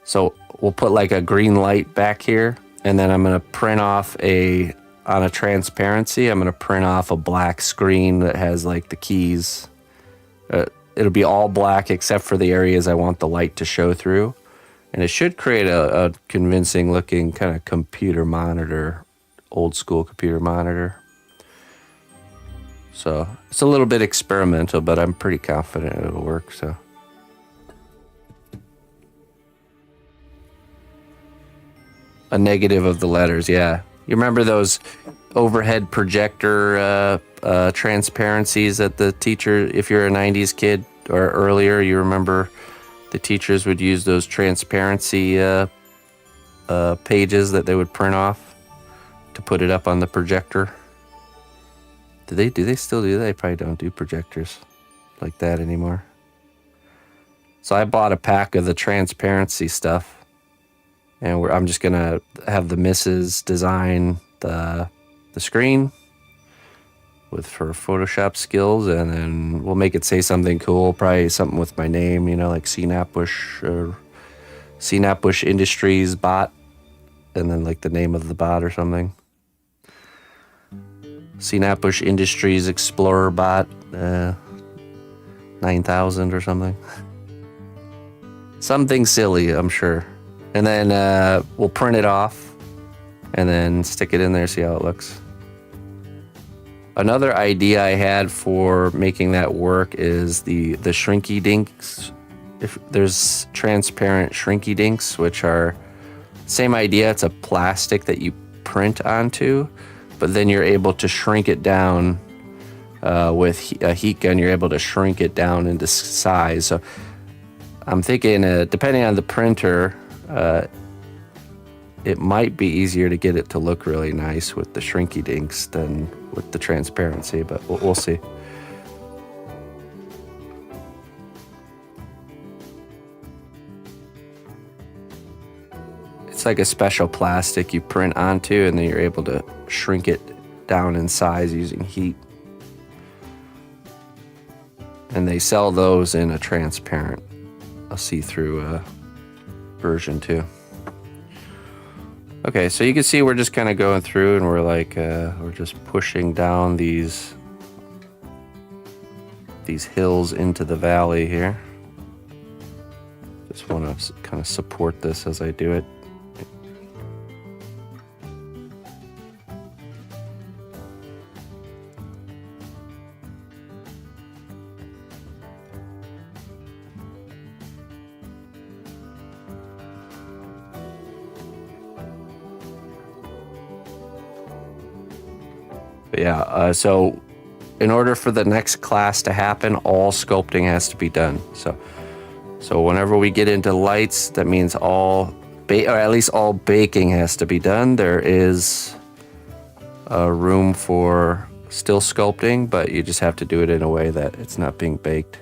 So we'll put like a green light back here, and then I'm gonna print off on a transparency. I'm gonna print off a black screen that has like the keys. It'll be all black except for the areas I want the light to show through, and it should create a convincing looking kind of computer monitor, old school computer monitor. So it's a little bit experimental, but I'm pretty confident it'll work. So a negative of the letters, yeah. You remember those overhead projector transparencies that the teacher, if you're a 90s kid or earlier, you remember the teachers would use those transparency pages that they would print off to put it up on the projector. Do they still do that? They probably don't do projectors like that anymore. So I bought a pack of the transparency stuff, and I'm just gonna have the missus design the screen for Photoshop skills, and then we'll make it say something cool, probably something with my name, like cnotbusch or cnotbusch Industries bot, and then like the name of the bot or something. cnotbusch Industries Explorer bot 9000 or something. Something silly, I'm sure. And then we'll print it off and then stick it in there, see how it looks. Another idea I had for making that work is the shrinky dinks. If there's transparent shrinky dinks, which are same idea. It's a plastic that you print onto, but then you're able to shrink it down with a heat gun. You're able to shrink it down into size. So I'm thinking, depending on the printer, it might be easier to get it to look really nice with the shrinky dinks than with the transparency, but we'll see. It's like a special plastic you print onto, and then you're able to shrink it down in size using heat. And they sell those in a transparent, a see-through version too. Okay, so you can see we're just kind of going through, and we're like, we're just pushing down these hills into the valley here. Just want to kind of support this as I do it. But yeah, so in order for the next class to happen, all sculpting has to be done. So whenever we get into lights, that means or at least all baking has to be done. There is a room for still sculpting, but you just have to do it in a way that it's not being baked.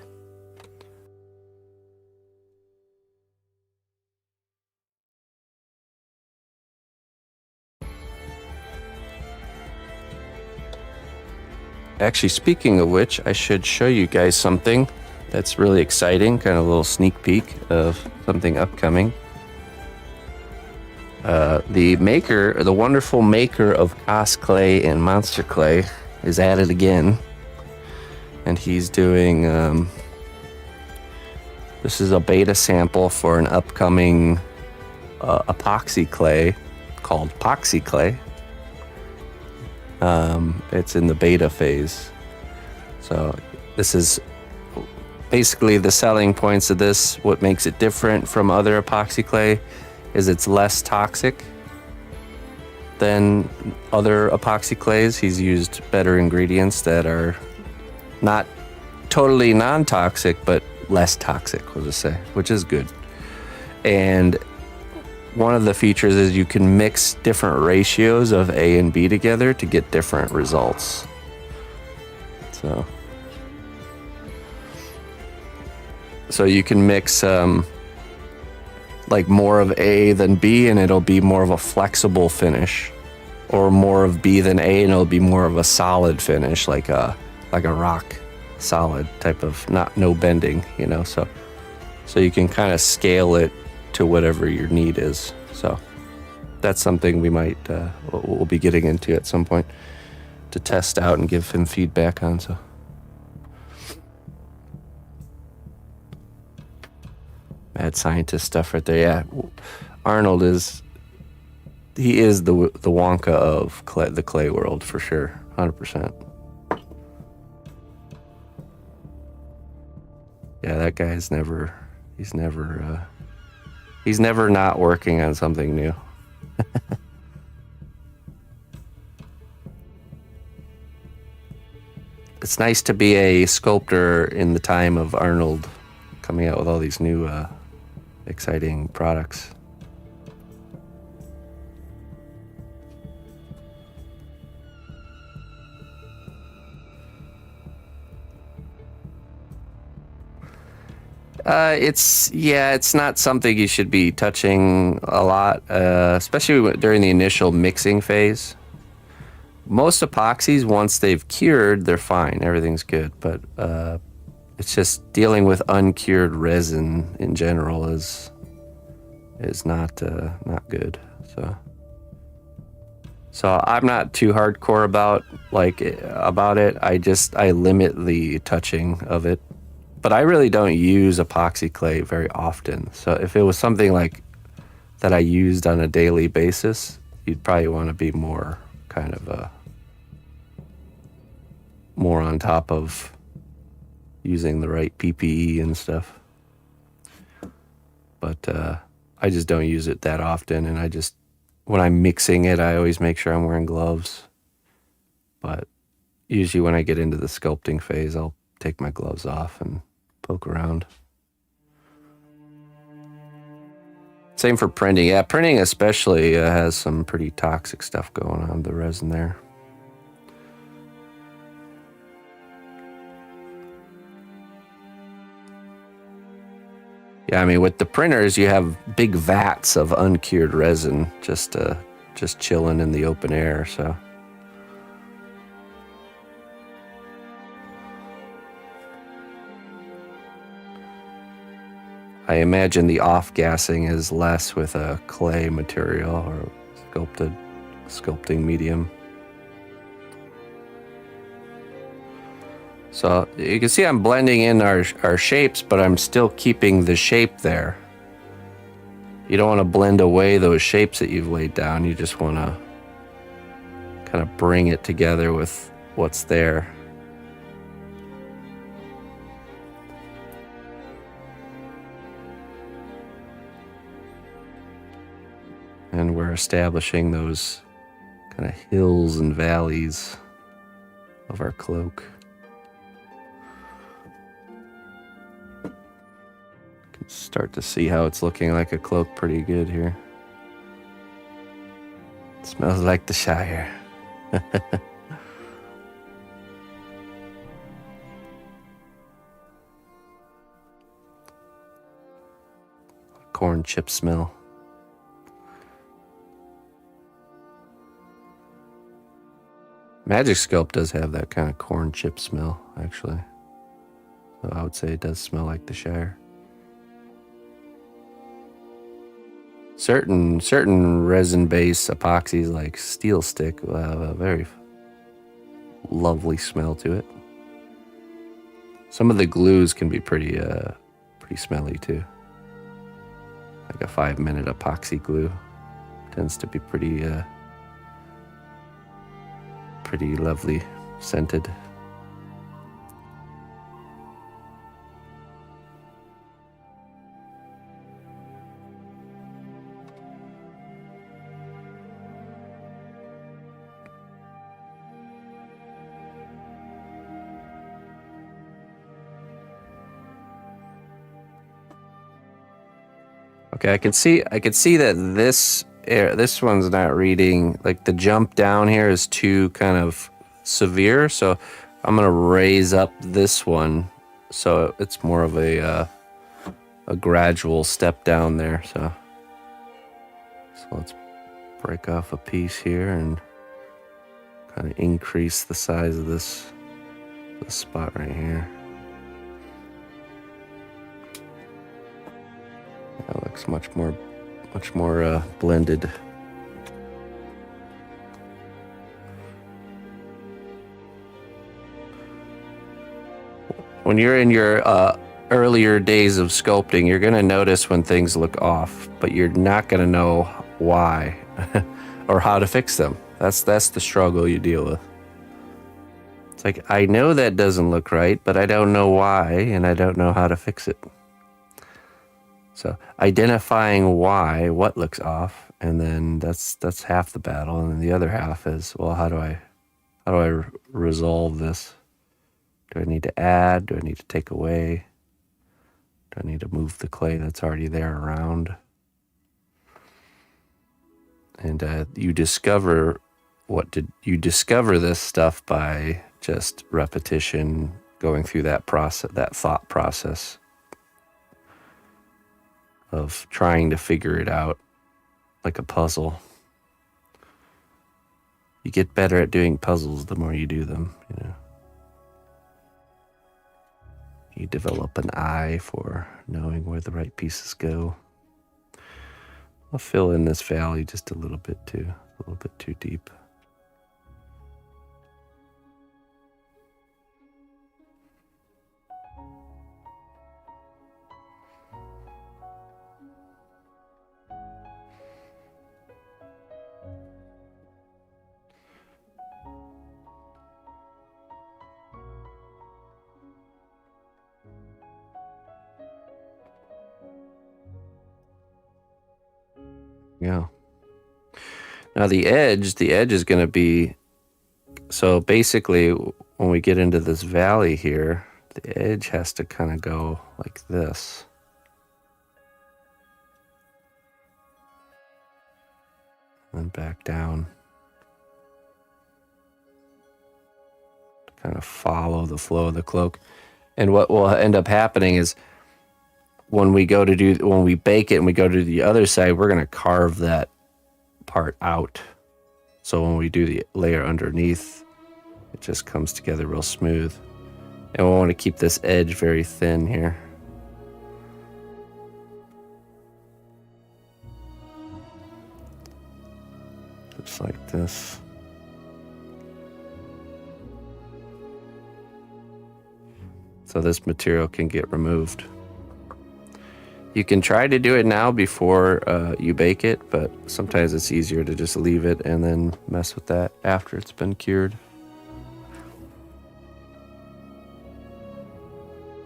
Actually, speaking of which, I should show you guys something that's really exciting, kind of a little sneak peek of something upcoming. The wonderful maker of Cos Clay and Monster Clay is at it again. And he's doing, this is a beta sample for an upcoming epoxy clay called Poxy Clay. It's in the beta phase. So this is basically the selling points of this. What makes it different from other epoxy clay is it's less toxic than other epoxy clays. He's used better ingredients that are not totally non-toxic, but less toxic, we'll just say, which is good. And one of the features is you can mix different ratios of A and B together to get different results. So you can mix like more of A than B and it'll be more of a flexible finish, or more of B than A and it'll be more of a solid finish, like a rock solid type of, no bending, you know. So you can kind of scale it to whatever your need is. So that's something we might we'll be getting into at some point to test out and give him feedback on. So mad scientist stuff right there. Yeah, Arnold is the Wonka of the clay world for sure, 100%. Yeah, that guy's he's never not working on something new. It's nice to be a sculptor in the time of Arnold coming out with all these new exciting products. It's not something you should be touching a lot, especially during the initial mixing phase. Most epoxies, once they've cured, they're fine. Everything's good. But it's just dealing with uncured resin in general is not good. So I'm not too hardcore about it. I limit the touching of it. But I really don't use epoxy clay very often. So if it was something like that I used on a daily basis, you'd probably want to be more kind of more on top of using the right PPE and stuff. But I just don't use it that often, and when I'm mixing it, I always make sure I'm wearing gloves. But usually when I get into the sculpting phase, I'll take my gloves off and poke around. Same for printing. Yeah, printing especially has some pretty toxic stuff going on, the resin there. Yeah, I mean, with the printers, you have big vats of uncured resin just chilling in the open air, so. I imagine the off-gassing is less with a clay material or sculpting medium. So you can see I'm blending in our shapes, but I'm still keeping the shape there. You don't want to blend away those shapes that you've laid down. You just want to kind of bring it together with what's there. And we're establishing those kind of hills and valleys of our cloak. You can start to see how it's looking like a cloak pretty good here. It smells like the Shire. Corn chip smell. Magic Sculpt does have that kind of corn chip smell, actually. So I would say it does smell like the Shire. Certain resin-based epoxies like Steel Stick will have a very lovely smell to it. Some of the glues can be pretty smelly too. Like a 5-minute epoxy glue tends to be pretty lovely scented. Okay, I can see that this one's not reading, like the jump down here is too kind of severe, so I'm gonna raise up this one so it's more of a gradual step down there. So let's break off a piece here and kind of increase the size of this spot right here. That looks much more blended. When you're in your earlier days of sculpting, you're gonna notice when things look off, but you're not gonna know why or how to fix them. That's the struggle you deal with. It's like, I know that doesn't look right, but I don't know why, and I don't know how to fix it. So identifying why, what looks off, and then that's half the battle, and then the other half is, well, how do I resolve this? Do I need to add? Do I need to take away? Do I need to move the clay that's already there around? And you discover this stuff by just repetition, going through that process, that thought process of trying to figure it out like a puzzle. You get better at doing puzzles the more you do them, you know. You develop an eye for knowing where the right pieces go. I'll fill in this valley just a little bit too deep. Yeah. Now the edge is going to be, so basically when we get into this valley here, the edge has to kind of go like this. And back down. To kind of follow the flow of the cloak. And what will end up happening is when we bake it and we go to the other side, we're going to carve that part out. So when we do the layer underneath, it just comes together real smooth. And we want to keep this edge very thin here. Just like this. So this material can get removed. You can try to do it now before you bake it, but sometimes it's easier to just leave it and then mess with that after it's been cured.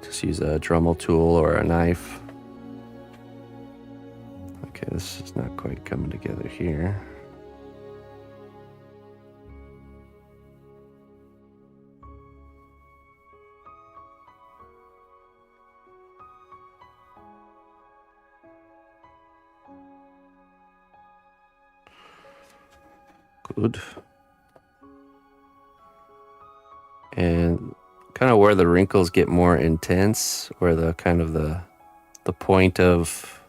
Just use a Dremel tool or a knife. Okay, this is not quite coming together here. Good. And kind of where the wrinkles get more intense, where the kind of the point of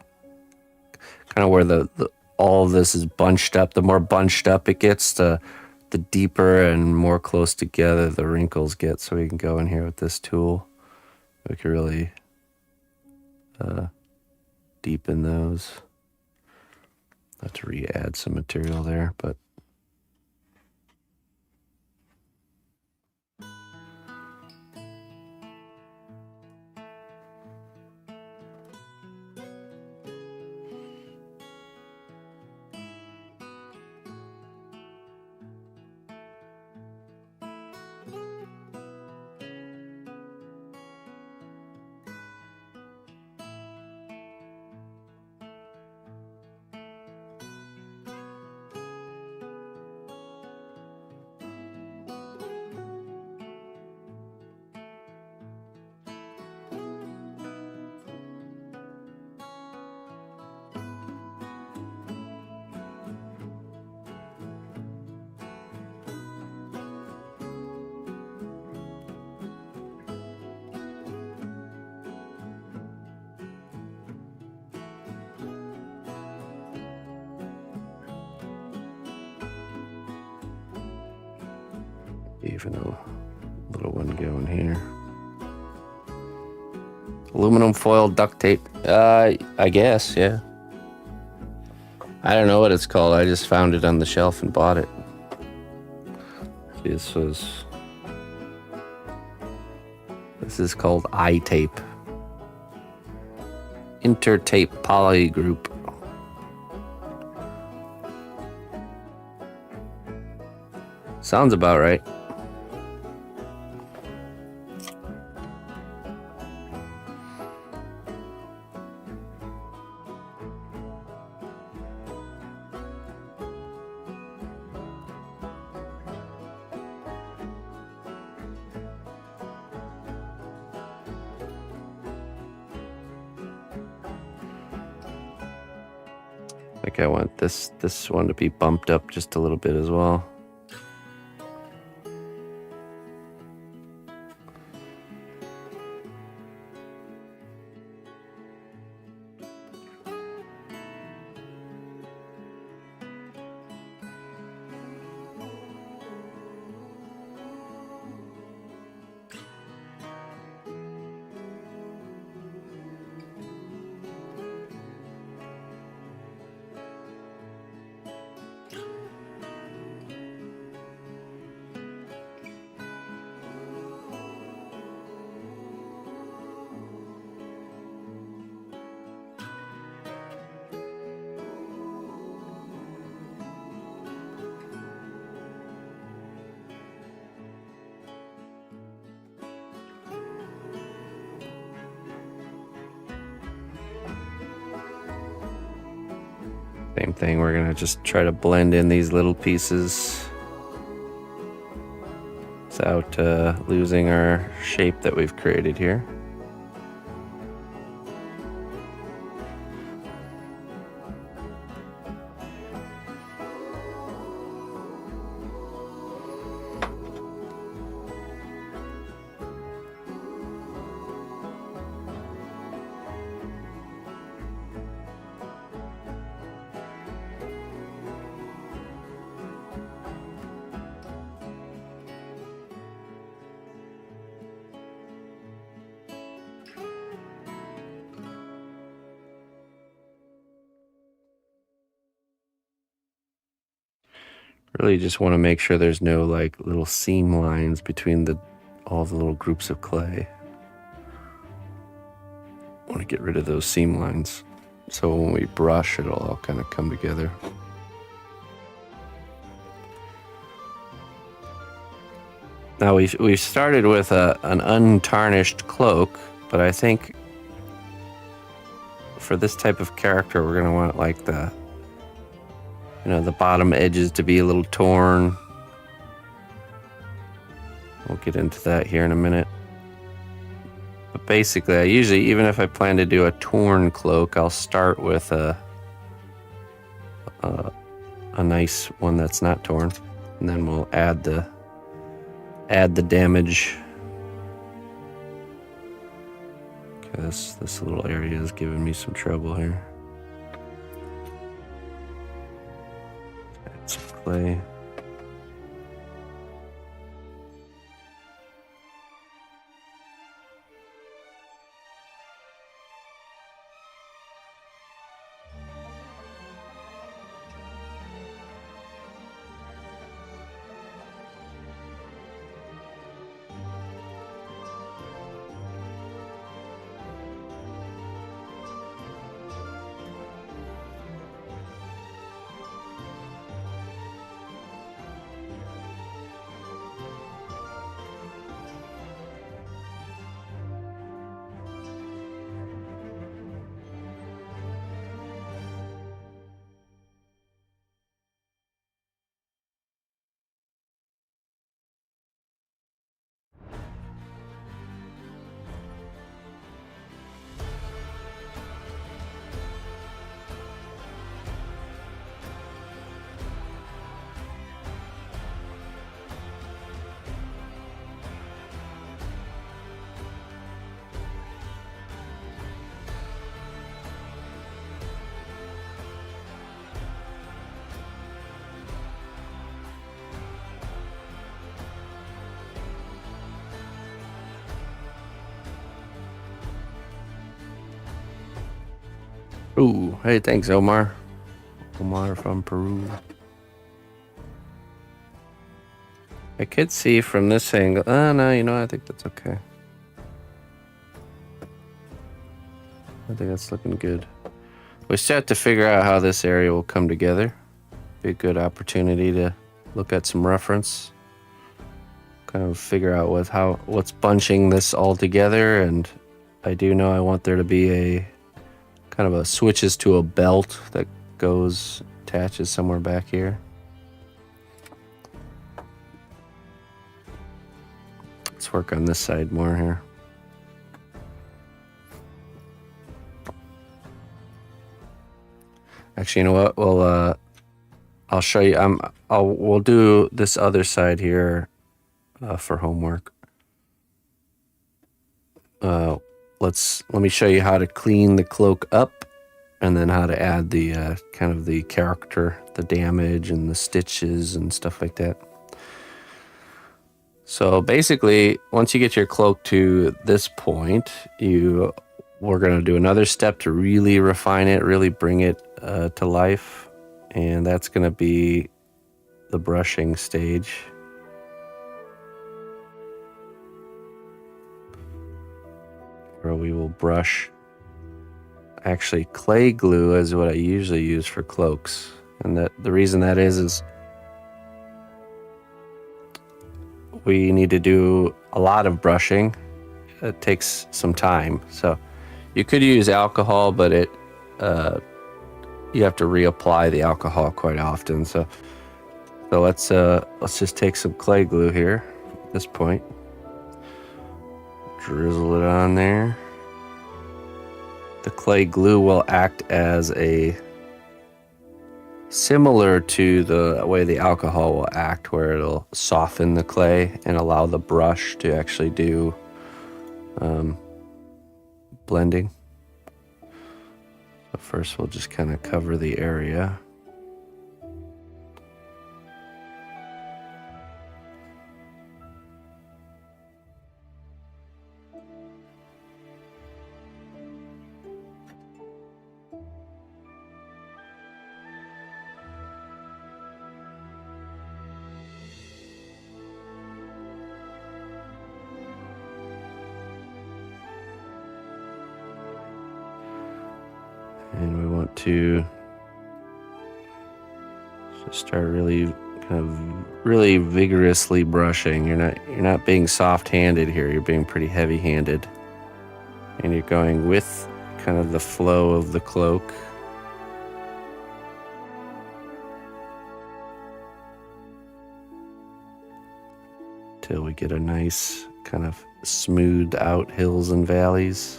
kind of where the all of this is bunched up, the more bunched up it gets, the the deeper and more close together the wrinkles get. So we can go in here with this tool. We can really deepen those. I have to re-add some material there, but even a little one going here. Aluminum foil duct tape. I guess, yeah. I don't know what it's called. I just found it on the shelf and bought it. This is called I-tape. Intertape poly group. Sounds about right. I think I want this one to be bumped up just a little bit as well. Same thing, we're gonna just try to blend in these little pieces without losing our shape that we've created here. Really just want to make sure there's no like little seam lines between all the little groups of clay. I want to get rid of those seam lines so when we brush it'll all kind of come together. Now we started with an untarnished cloak, but I think for this type of character we're gonna want like the bottom edges to be a little torn. We'll get into that here in a minute. But basically, I usually, even if I plan to do a torn cloak, I'll start with a nice one that's not torn, and then we'll add the damage. Okay, this little area is giving me some trouble here. Some clay. Ooh, hey, thanks, Omar. Omar from Peru. I could see from this angle. Oh, no, you know, I think that's okay. I think that's looking good. We still have to figure out how this area will come together. Be a good opportunity to look at some reference. Kind of figure out what's bunching this all together, and I do know I want there to be a kind of a switches to a belt that attaches somewhere back here. Let's work on this side more here. Actually, you know what? Well, I'll show you. We'll do this other side here for homework. Let me show you how to clean the cloak up, and then how to add the kind of the character, the damage, and the stitches and stuff like that. So basically, once you get your cloak to this point, we're going to do another step to really refine it, really bring it to life, and that's going to be the brushing stage. Where we will brush. Actually, clay glue is what I usually use for cloaks, and the reason that is we need to do a lot of brushing. It takes some time, so you could use alcohol, but you have to reapply the alcohol quite often. So let's just take some clay glue here at this point. Drizzle it on there. The clay glue will act as similar to the way the alcohol will act, where it'll soften the clay and allow the brush to actually do blending. So first we'll just kind of cover the area. And we want to just start really really vigorously brushing. You're not being soft-handed here. You're being pretty heavy-handed. And you're going with kind of the flow of the cloak. Till we get a nice kind of smoothed out hills and valleys.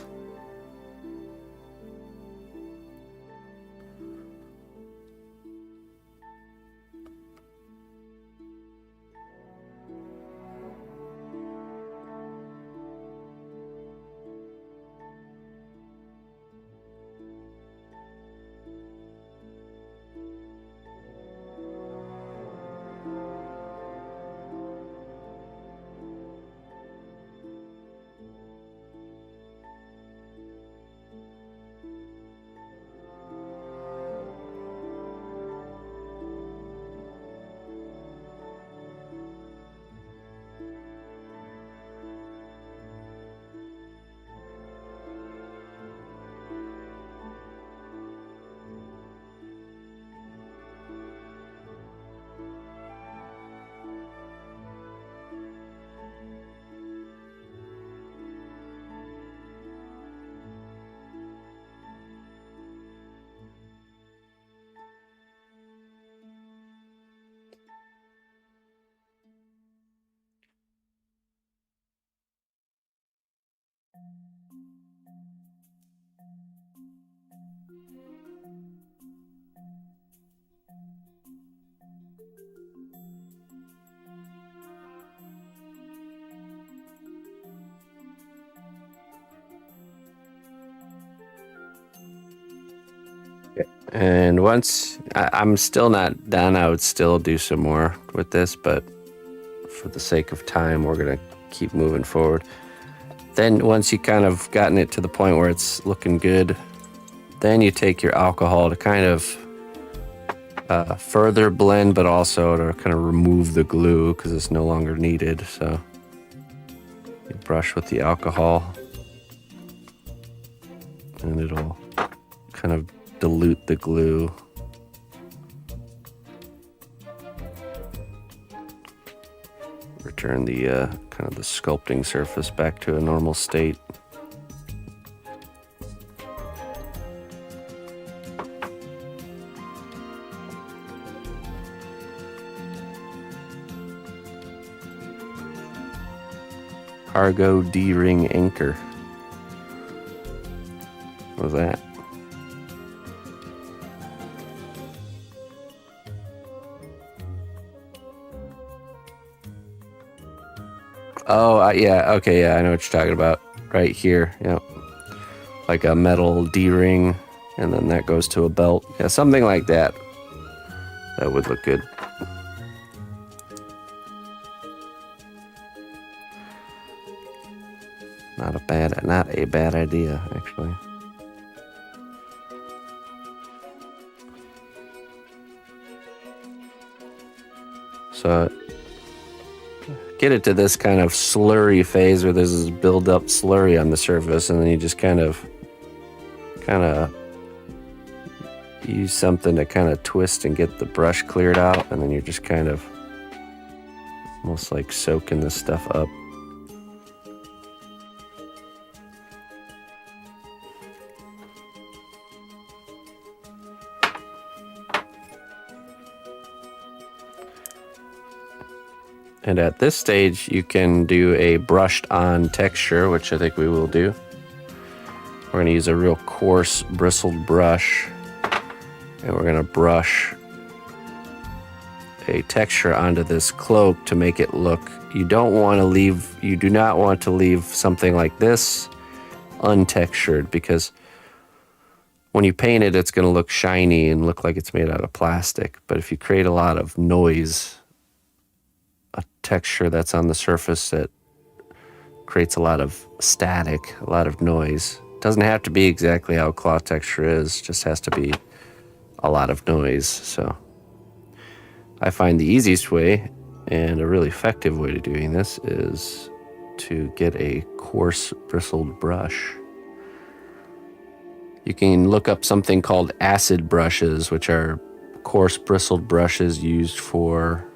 And once I'm still not done, I would still do some more with this, but for the sake of time, we're going to keep moving forward. Then once you kind of gotten it to the point where it's looking good, Then you take your alcohol to kind of further blend, but also to kind of remove the glue because it's no longer needed. So you brush with the alcohol and it'll kind of dilute the glue. Return the kind of the sculpting surface back to a normal state. Cargo D-ring anchor. What was that? Oh, yeah. Okay, yeah, I know what you're talking about. Right here, yep. Like a metal D-ring, and then that goes to a belt. Yeah, something like that. That would look good. Not a bad idea, actually. So get it to this kind of slurry phase where there's this build-up slurry on the surface, and then you just kind of use something to kind of twist and get the brush cleared out, and then you're just kind of almost like soaking this stuff up. And at this stage, you can do a brushed on texture, which I think we will do. We're going to use a real coarse bristled brush, and we're going to brush a texture onto this cloak to make it look, you do not want to leave something like this untextured, because when you paint it, it's going to look shiny and look like it's made out of plastic. But if you create a lot of noise, a texture that's on the surface that creates a lot of static, a lot of noise. Doesn't have to be exactly how cloth texture is, just has to be a lot of noise. So I find the easiest way and a really effective way to doing this is to get a coarse bristled brush. You can look up something called acid brushes, which are coarse bristled brushes used for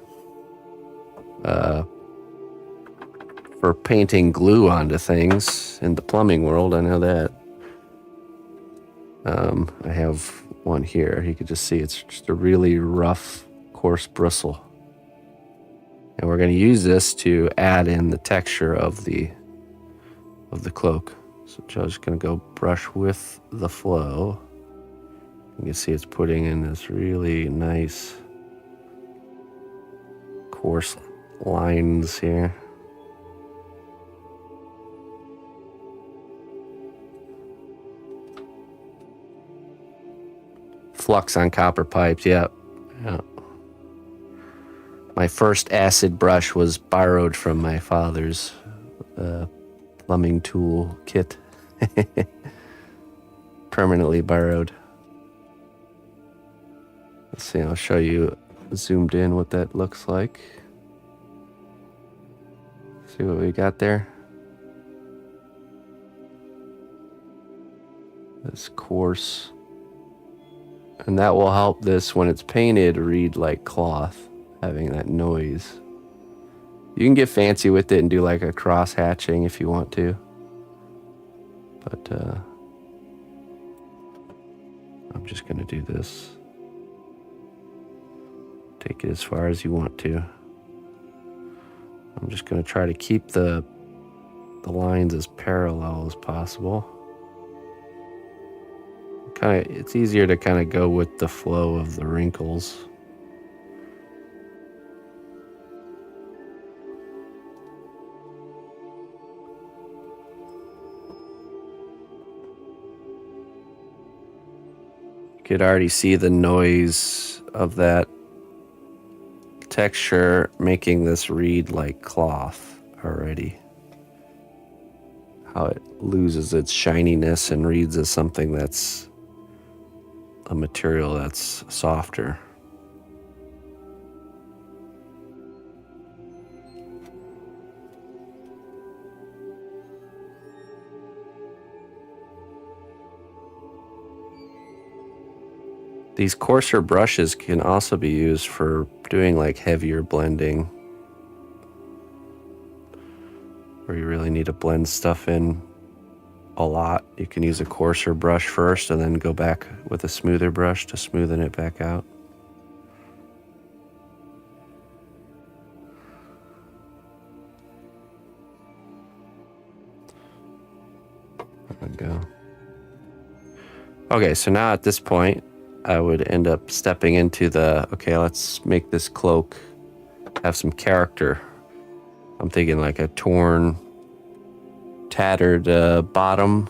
painting glue onto things in the plumbing world. I know that. I have one here. You can just see it's just a really rough, coarse bristle. And we're going to use this to add in the texture of the cloak. So Joe's going to go brush with the flow. You can see it's putting in this really nice, coarse lines here. Flux on copper pipes, yep. Yeah. My first acid brush was borrowed from my father's plumbing tool kit. Permanently borrowed. Let's see, I'll show you zoomed in what that looks like. See what we got there? This coarse. And that will help this, when it's painted, read like cloth, having that noise. You can get fancy with it and do like a cross hatching if you want to. But I'm just going to do this. Take it as far as you want to. I'm just going to try to keep the lines as parallel as possible. It's easier to kind of go with the flow of the wrinkles. You could already see the noise of that texture making this read like cloth already. How it loses its shininess and reads as something that's a material that's softer. These coarser brushes can also be used for doing like heavier blending, where you really need to blend stuff in a lot. You can use a coarser brush first and then go back with a smoother brush to smoothen it back out. There we go. Okay, so now at this point, I would end up stepping into the, okay, let's make this cloak have some character. I'm thinking like a torn, tattered bottom.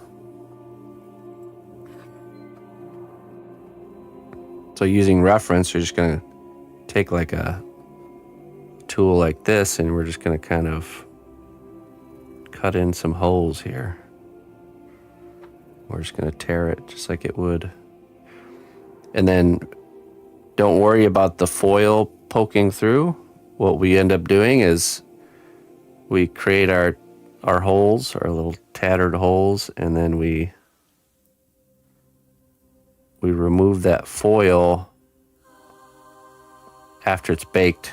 So using reference, we're just going to take like a tool like this and we're just going to kind of cut in some holes here. We're just going to tear it just like it would. And then don't worry about the foil poking through. What we end up doing is we create our holes, our little tattered holes, and then we remove that foil after it's baked.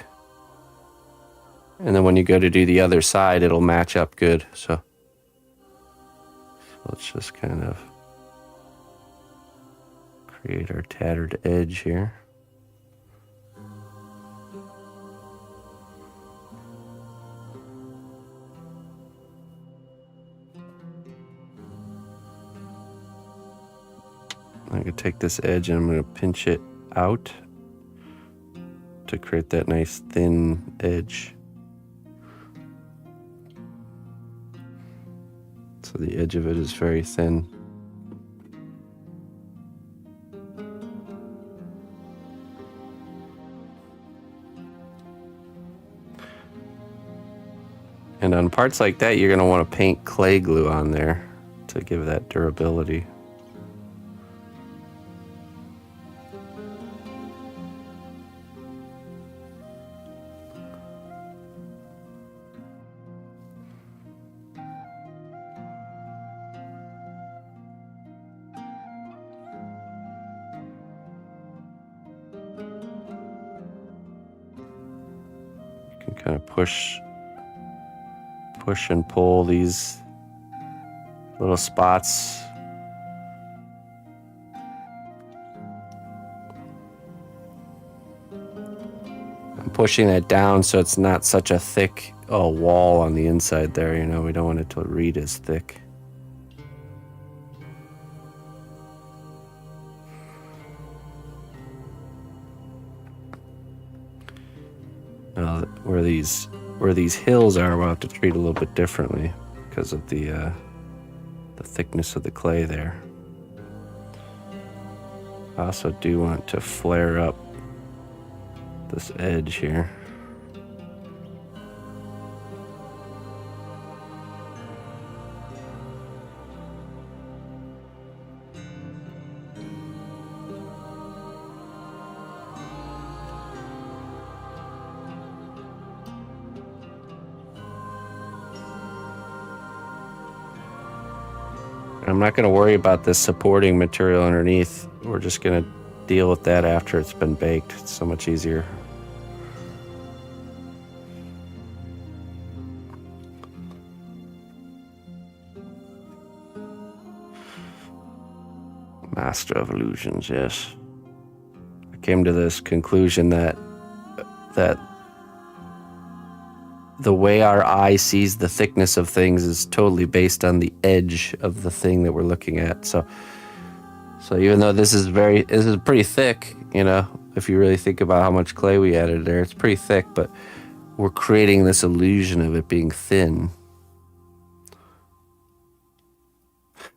And then when you go to do the other side, it'll match up good. So let's just kind of create our tattered edge here. I'm going to take this edge and I'm going to pinch it out to create that nice thin edge. So the edge of it is very thin. And on parts like that, you're going to want to paint clay glue on there to give that durability. You can kind of push and pull these little spots. I'm pushing that down so it's not such a thick wall on the inside there, you know, we don't want it to read as thick. Now, where these hills are, we'll have to treat a little bit differently because of the thickness of the clay there. I also do want to flare up this edge here. I'm not going to worry about this supporting material underneath. We're just going to deal with that after it's been baked. It's so much easier. Master of illusions, yes. I came to this conclusion that the way our eye sees the thickness of things is totally based on the edge of the thing that we're looking at. So even though this is pretty thick, you know, if you really think about how much clay we added there, it's pretty thick, but we're creating this illusion of it being thin.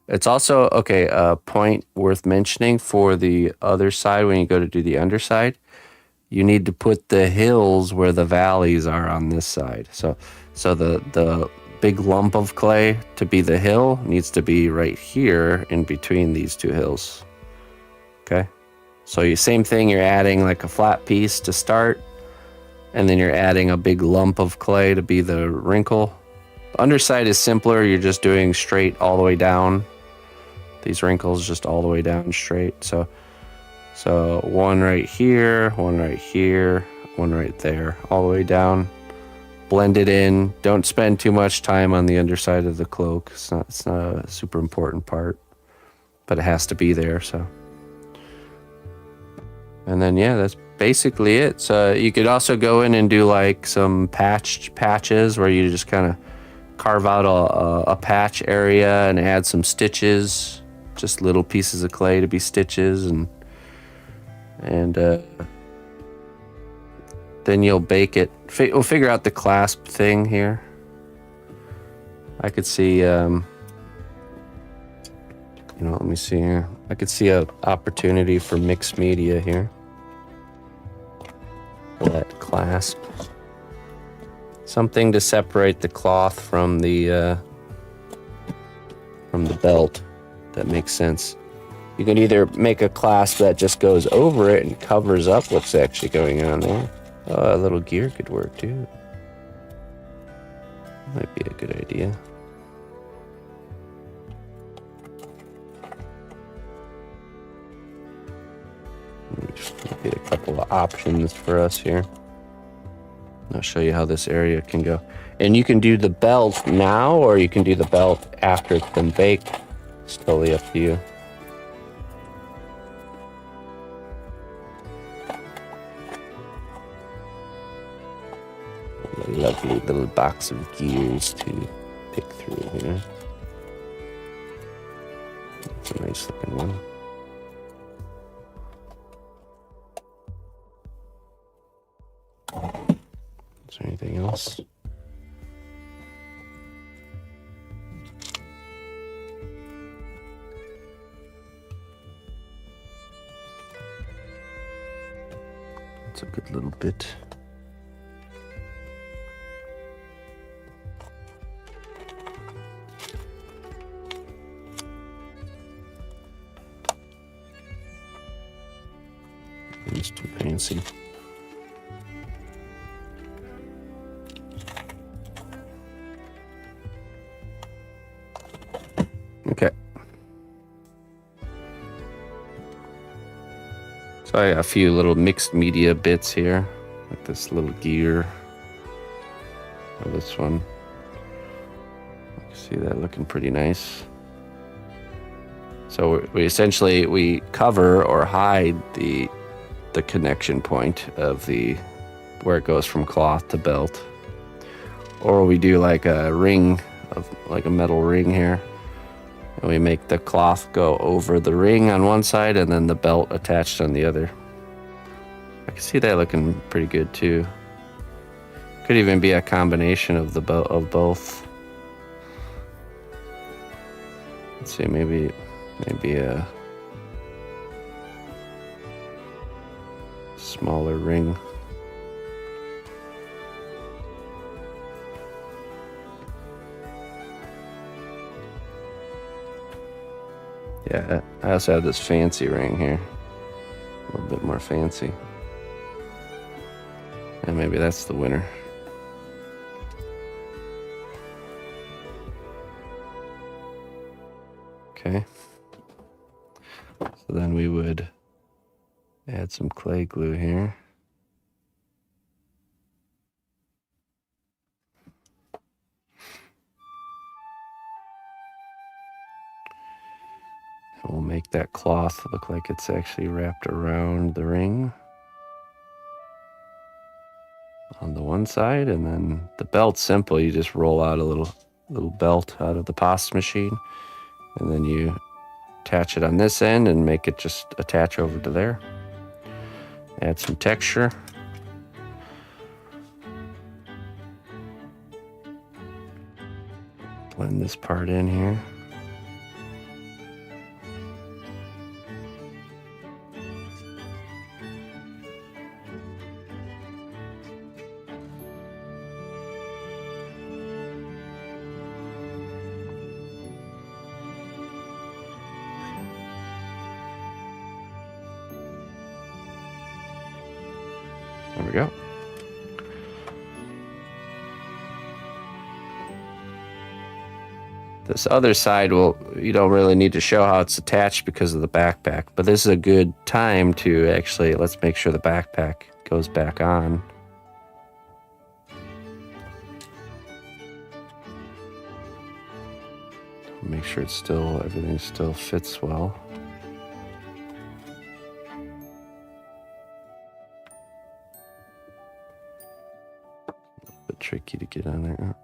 It's also, a point worth mentioning for the other side when you go to do the underside. You need to put the hills where the valleys are on this side. So the big lump of clay to be the hill needs to be right here in between these two hills. Okay? So same thing, you're adding like a flat piece to start, and then you're adding a big lump of clay to be the wrinkle. The underside is simpler, you're just doing straight all the way down. These wrinkles just all the way down straight. So one right here, one right here, one right there, all the way down. Blend it in. Don't spend too much time on the underside of the cloak. It's not a super important part, but it has to be there, so. And then, yeah, that's basically it. So you could also go in and do like some patches where you just kind of carve out a patch area and add some stitches, just little pieces of clay to be stitches, and then you'll bake it. We'll figure out the clasp thing here. I could see, let me see here. I could see an opportunity for mixed media here. That clasp. Something to separate the cloth from the belt. That makes sense. You can either make a clasp that just goes over it and covers up what's actually going on there. A little gear could work too. Might be a good idea. Get a couple of options for us here. I'll show you how this area can go. And you can do the belt now, or you can do the belt after it's been baked. It's totally up to you. A lovely little box of gears to pick through here. That's a nice looking one. Is there anything else? That's a good little bit. It's too fancy. Okay. So I got a few little mixed media bits here, like this little gear, or this one. You can see that looking pretty nice. So we essentially cover or hide the connection point of where it goes from cloth to belt, or we do like a ring of like a metal ring here. And we make the cloth go over the ring on one side and then the belt attached on the other. I can see that looking pretty good too. Could even be a combination of both. Let's see, maybe a smaller ring. Yeah, I also have this fancy ring here. A little bit more fancy. And maybe that's the winner. Okay. So then we would add some clay glue here. And we'll make that cloth look like it's actually wrapped around the ring on the one side, and then the belt's simple. You just roll out a little belt out of the pasta machine, and then you attach it on this end and make it just attach over to there. Add some texture. Blend this part in here. There we go. This other side, you don't really need to show how it's attached because of the backpack, but this is a good time to actually, let's make sure the backpack goes back on. Make sure everything still fits well. A little bit tricky to get on there.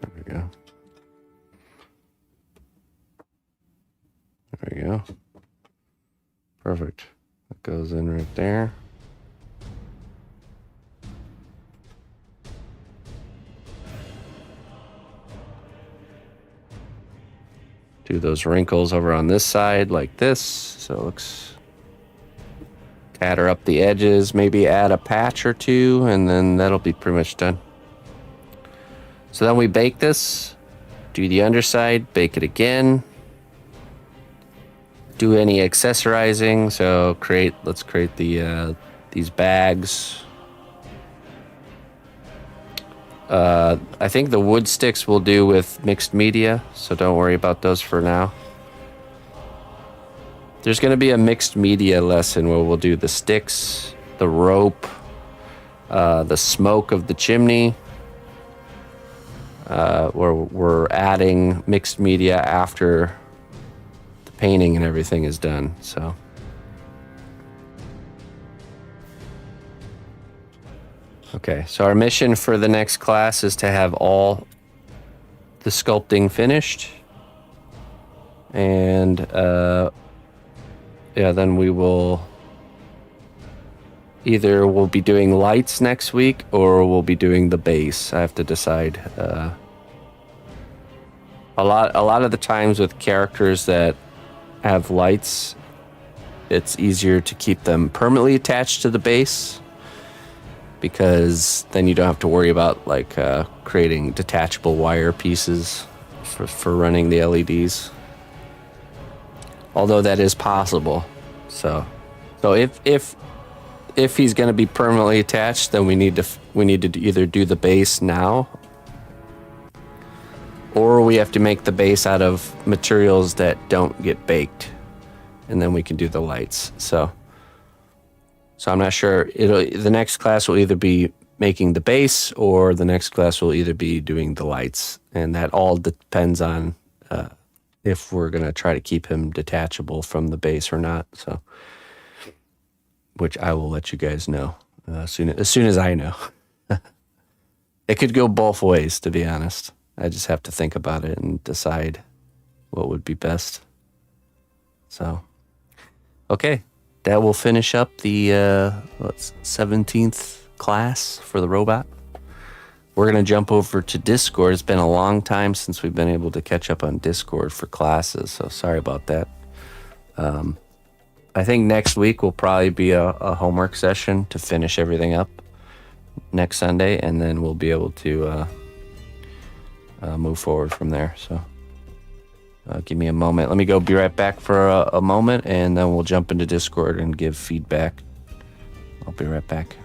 There we go. There we go. Perfect. That goes in right there. Do those wrinkles over on this side like this, so it looks. Tatter up the edges, maybe add a patch or two, and then that'll be pretty much done. So then we bake this, do the underside, bake it again. Do any accessorizing, so let's create these bags. I think the wood sticks we'll do with mixed media, so don't worry about those for now. There's going to be a mixed media lesson where we'll do the sticks, the rope, the smoke of the chimney, where we're adding mixed media after the painting and everything is done. So okay, so our mission for the next class is to have all the sculpting finished, and then we will either we'll be doing lights next week or we'll be doing the base. I have to decide. A lot of the times with characters that have lights, it's easier to keep them permanently attached to the base, because then you don't have to worry about creating detachable wire pieces for running the LEDs. Although that is possible. So if he's going to be permanently attached, then we need to either do the base now, or we have to make the base out of materials that don't get baked, and then we can do the lights. So I'm not sure. The next class will either be making the base, or the next class will either be doing the lights, and that all depends on if we're going to try to keep him detachable from the base or not. So, which I will let you guys know as soon as I know. It could go both ways, to be honest. I just have to think about it and decide what would be best. So, okay. That will finish up the 17th class for the robot. We're going to jump over to Discord. It's been a long time since we've been able to catch up on Discord for classes, so sorry about that. I think next week will probably be a homework session to finish everything up next Sunday, and then we'll be able to move forward from there. So give me a moment. Let me go be right back for a moment, and then we'll jump into Discord and give feedback. I'll be right back.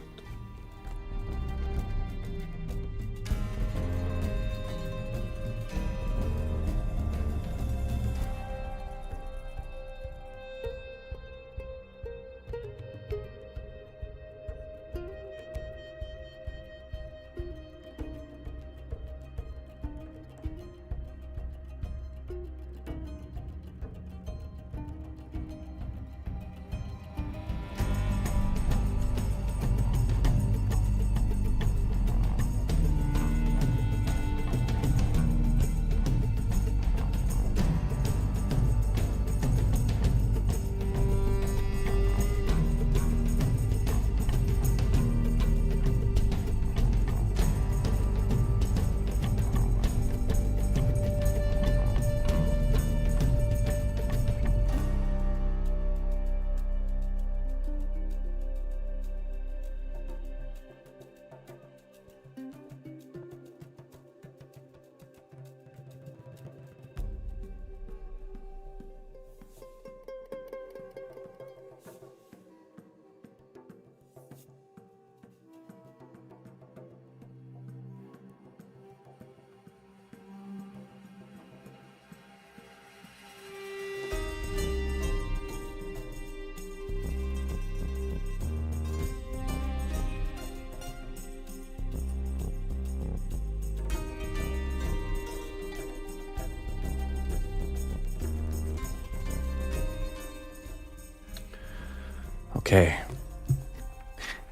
Okay.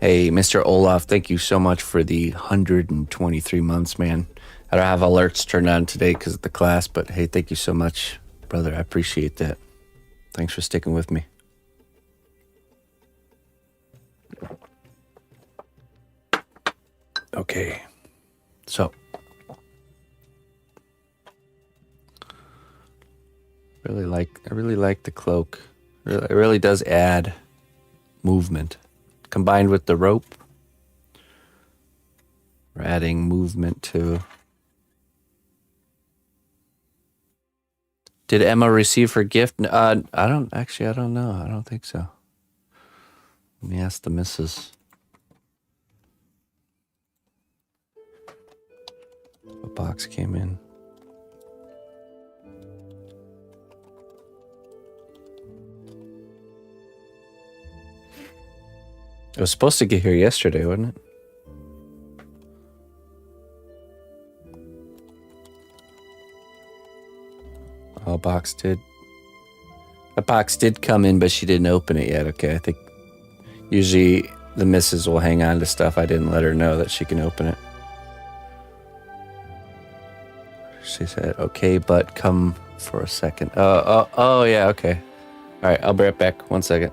Hey, Mr. Olaf, thank you so much for the 123 months, man. I don't have alerts turned on today because of the class, but hey, thank you so much, brother. I appreciate that. Thanks for sticking with me. Okay. So, I really like the cloak. It really does add movement. Combined with the rope, we're adding movement to. Did Emma receive her gift? I don't know. I don't think so. Let me ask the missus. A box came in. It was supposed to get here yesterday, wasn't it? Oh, a box did come in, but she didn't open it yet. Okay, I think usually the missus will hang on to stuff. I didn't let her know that she can open it. She said, okay, but come for a second. Oh, yeah, okay. All right, I'll be right back. 1 second.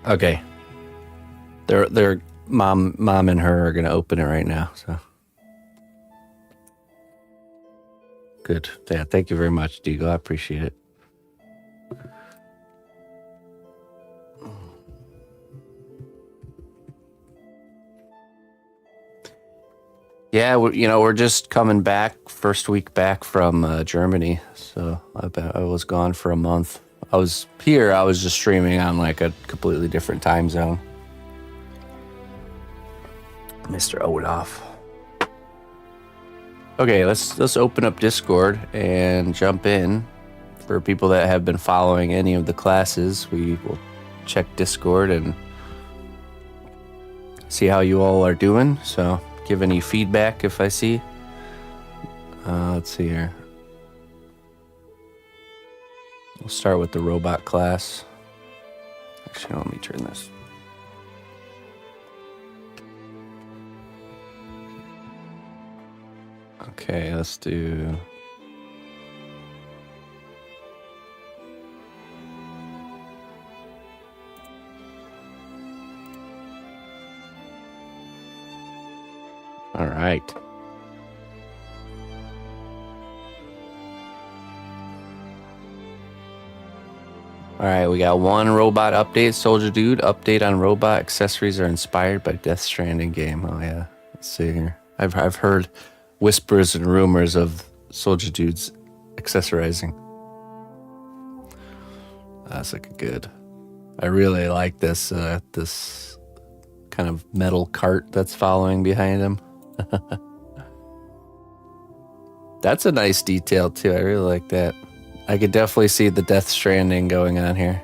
Okay. Their mom and her are gonna open it right now, so. Good. Yeah, thank you very much, Diego. I appreciate it. Yeah, we're just coming back, first week back from Germany, so I was gone for a month. I was just streaming on like a completely different time zone. Mr. Olaf. Okay, let's open up Discord and jump in. For people that have been following any of the classes, we will check Discord and see how you all are doing. So give any feedback if I see. Let's see here. We'll start with the robot class. Actually, let me turn this. Okay, let's do... All right. All right, we got one robot update. Soldier Dude, update on robot accessories are inspired by Death Stranding game. Oh, yeah. Let's see here. I've heard whispers and rumors of Soldier Dude's accessorizing. That's like good. I really like this this kind of metal cart that's following behind him. That's a nice detail too. I really like that. I could definitely see the Death Stranding going on here.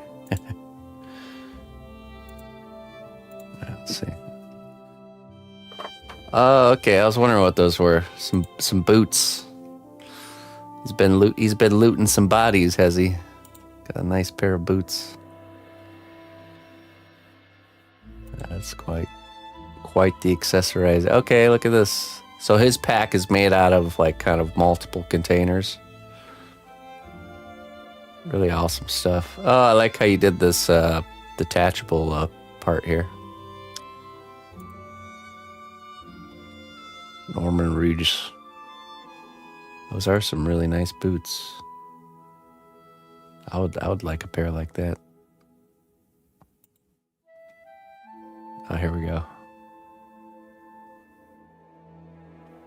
Let's see. Oh, okay. I was wondering what those were. Some boots. He's been looting some bodies, has he? Got a nice pair of boots. That's quite the accessorize. Okay, look at this. So his pack is made out of like kind of multiple containers. Really awesome stuff. Oh, I like how you did this detachable part here. Norman Rouge. Those are some really nice boots. I would like a pair like that. Oh, here we go.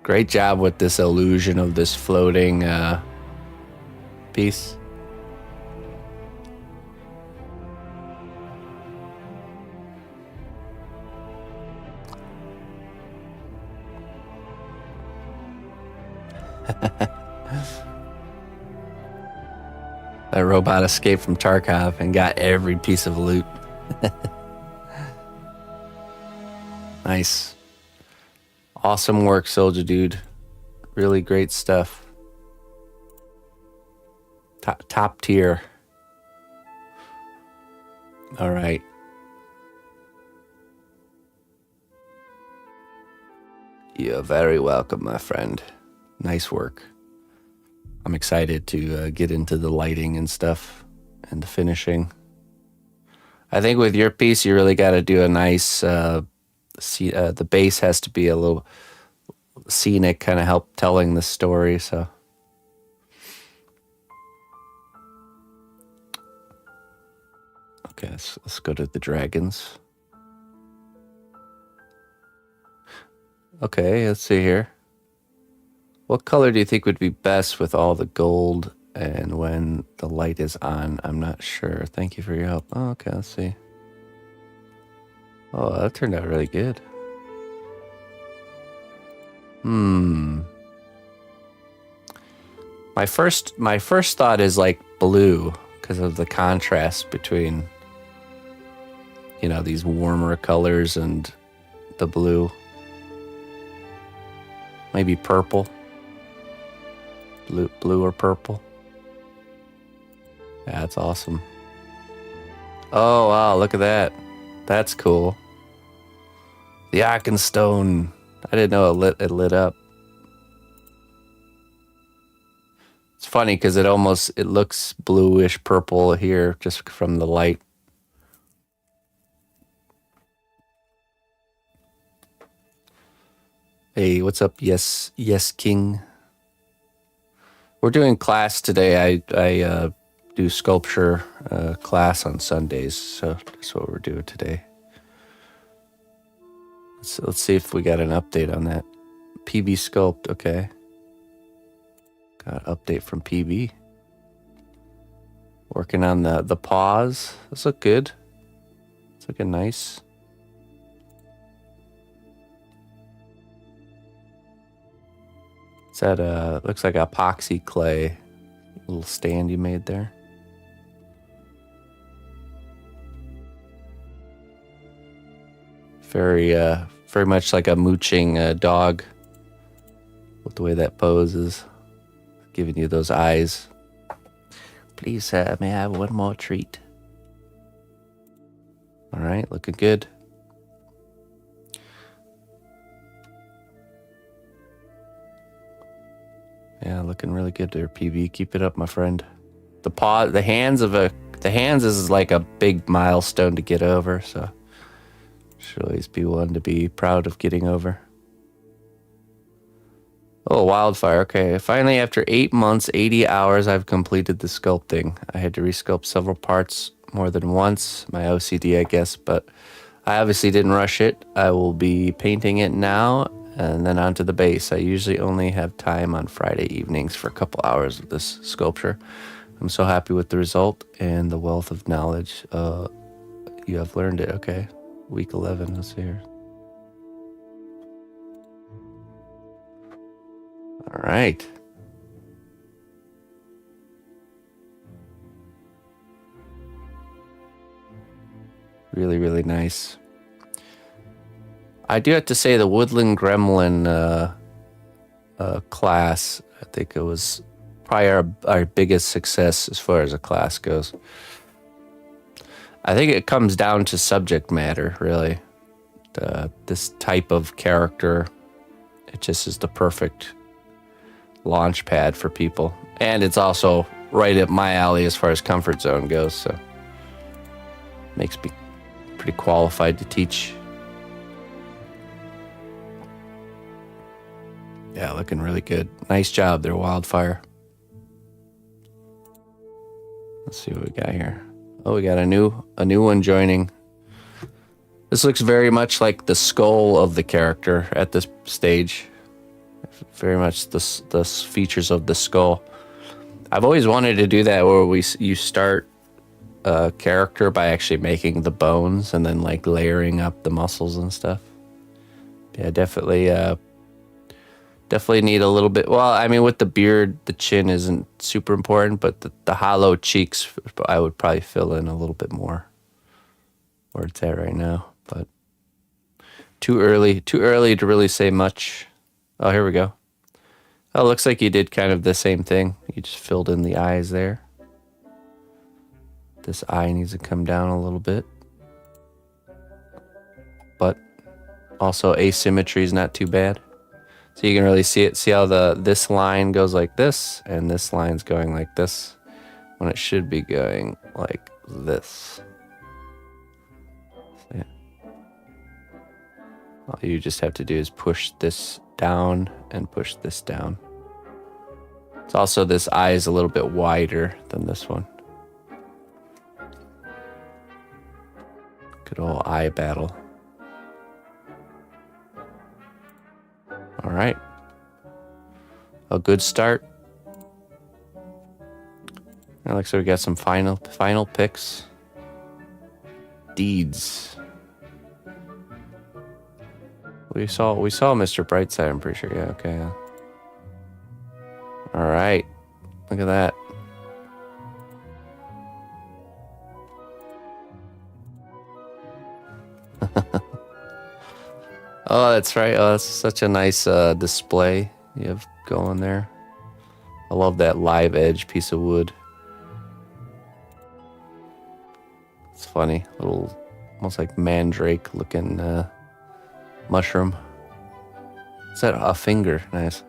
Great job with this illusion of this floating piece. That robot escaped from Tarkov and got every piece of loot. Nice. Awesome work, Soldier Dude. Really great stuff. Top tier. All right. You're very welcome, my friend. Nice work. I'm excited to get into the lighting and stuff and the finishing. I think with your piece, you really got to do a nice, the base has to be a little scenic, kind of help telling the story, so. Okay, let's go to the dragons. Okay, let's see here. What color do you think would be best with all the gold and when the light is on? I'm not sure. Thank you for your help. Oh, okay, let's see. Oh, that turned out really good. My first thought is like blue because of the contrast between, you know, these warmer colors and the blue. Maybe purple. Blue or purple. Yeah, that's awesome. Oh, wow, look at that. That's cool. The Arkenstone. I didn't know it lit up. It's funny because it looks bluish purple here just from the light. Hey, what's up? Yes, King. We're doing class today. I do sculpture class on Sundays, so that's what we're doing today. Let's see if we got an update on that. PB Sculpt, okay. Got an update from PB. Working on the paws. Those look good. It's looking nice. It's that looks like epoxy clay little stand you made there. Very much like a mooching dog with the way that poses, giving you those eyes. Please, may I have one more treat? All right, looking good. Yeah, looking really good there, PB. Keep it up, my friend. The hands is like a big milestone to get over, so should always be one to be proud of getting over. Oh, wildfire. Okay, finally, after 8 months, 80 hours, I've completed the sculpting. I had to resculpt several parts more than once. My OCD, I guess, but I obviously didn't rush it. I will be painting it now and then onto the base. I usually only have time on Friday evenings for a couple hours of this sculpture. I'm so happy with the result and the wealth of knowledge. You have learned it. Okay, week 11. Let's see here. All right. Really, really nice. I do have to say the Woodland Gremlin class, I think it was probably our biggest success as far as a class goes. I think it comes down to subject matter, really. this type of character, it just is the perfect launch pad for people. And it's also right up my alley as far as comfort zone goes, so makes me pretty qualified to teach. Yeah, looking really good. Nice job there, Wildfire. Let's see what we got here. Oh, we got a new one joining. This looks very much like the skull of the character at this stage. Very much the features of the skull. I've always wanted to do that where you start a character by actually making the bones and then like layering up the muscles and stuff. Yeah, definitely need a little bit. Well, I mean, with the beard, the chin isn't super important, but the hollow cheeks, I would probably fill in a little bit more where it's at right now. But too early to really say much. Oh, here we go. Oh, looks like you did kind of the same thing. You just filled in the eyes there. This eye needs to come down a little bit. But also asymmetry is not too bad. So you can really see it. See how this line goes like this, and this line's going like this, when it should be going like this. So, yeah. All you just have to do is push this down and push this down. It's also, this eye is a little bit wider than this one. Good old eye battle. All right. A good start. It looks like we got some final picks. Deeds. We saw Mr. Brightside, I'm pretty sure. Yeah, okay. Yeah. All right. Look at that. Oh, that's right. Oh, that's such a nice display you have going there. I love that live edge piece of wood. It's funny. Little, almost like mandrake looking mushroom. Is that a finger? Nice.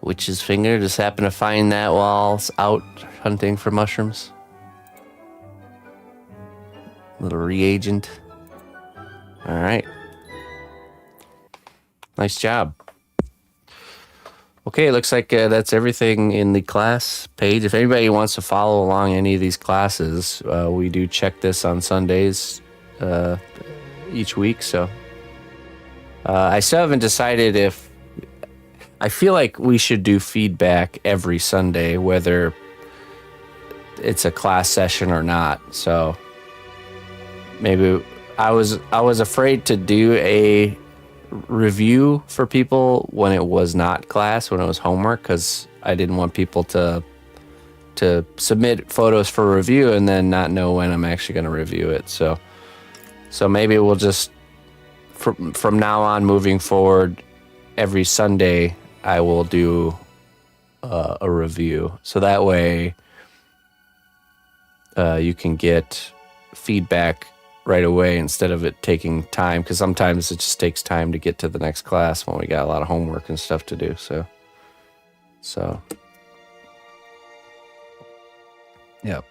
Witch's finger. Just happened to find that while out hunting for mushrooms. Little reagent. All right. Nice job. Okay, it looks like that's everything in the class page. If anybody wants to follow along any of these classes, we do check this on Sundays each week. So I still haven't decided if... I feel like we should do feedback every Sunday, whether it's a class session or not. So maybe I was afraid to do a review for people when it was not class, when it was homework, because I didn't want people to submit photos for review and then not know when I'm actually going to review it. So maybe we'll just from now on moving forward, every Sunday I will do a review, so that way you can get feedback right away instead of it taking time, because sometimes it just takes time to get to the next class when we got a lot of homework and stuff to do. So yeah,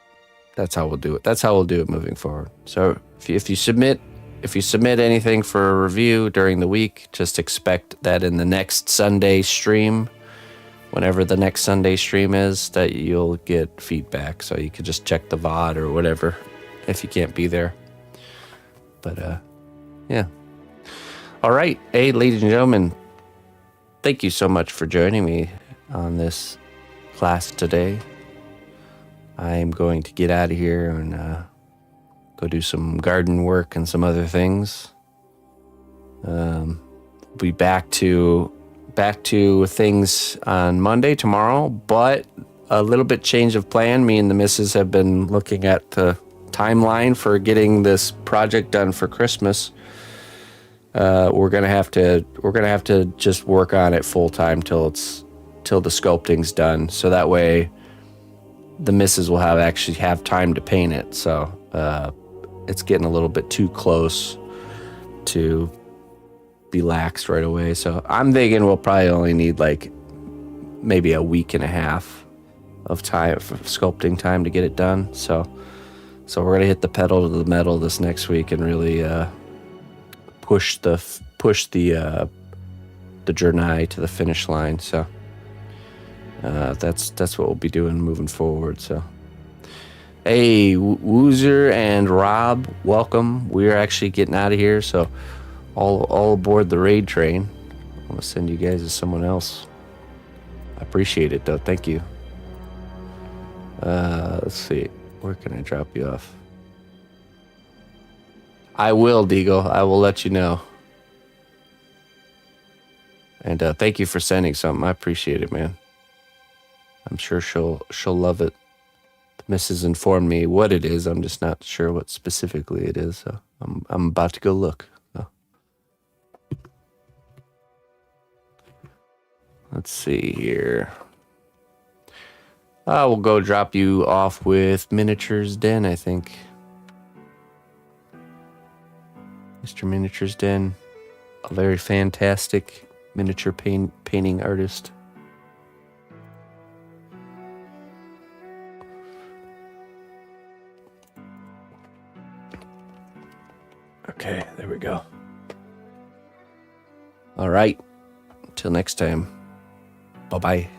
that's how we'll do it. That's how we'll do it moving forward. So if you submit anything for a review during the week, just expect that in the next Sunday stream, whenever the next Sunday stream is, that you'll get feedback. So you could just check the VOD or whatever if you can't be there. But yeah. All right. Hey, ladies and gentlemen, thank you so much for joining me on this class today. I'm going to get out of here and go do some garden work and some other things. Be back to things on Monday, tomorrow, but a little bit change of plan. Me and the missus have been looking at the timeline for getting this project done for Christmas. We're gonna have to just work on it full time till the sculpting's done, so that way the missus will actually have time to paint it. So it's getting a little bit too close to be laxed right away. So I'm thinking we'll probably only need like maybe a week and a half of time for sculpting time to get it done. So we're gonna hit the pedal to the metal this next week and really push the journey to the finish line. So that's what we'll be doing moving forward. So hey, Woozer and Rob, welcome. We're actually getting out of here, so all aboard the raid train. I'm gonna send you guys to someone else. I appreciate it though. Thank you. Let's see. Where can I drop you off? I will, Deagle. I will let you know. And thank you for sending something. I appreciate it, man. I'm sure she'll love it. The missus informed me what it is. I'm just not sure what specifically it is. So I'm about to go look. So. Let's see here. We'll go drop you off with Miniatures Den, I think. Mr. Miniatures Den, a very fantastic miniature painting artist. Okay, there we go. All right. Until next time. Bye-bye.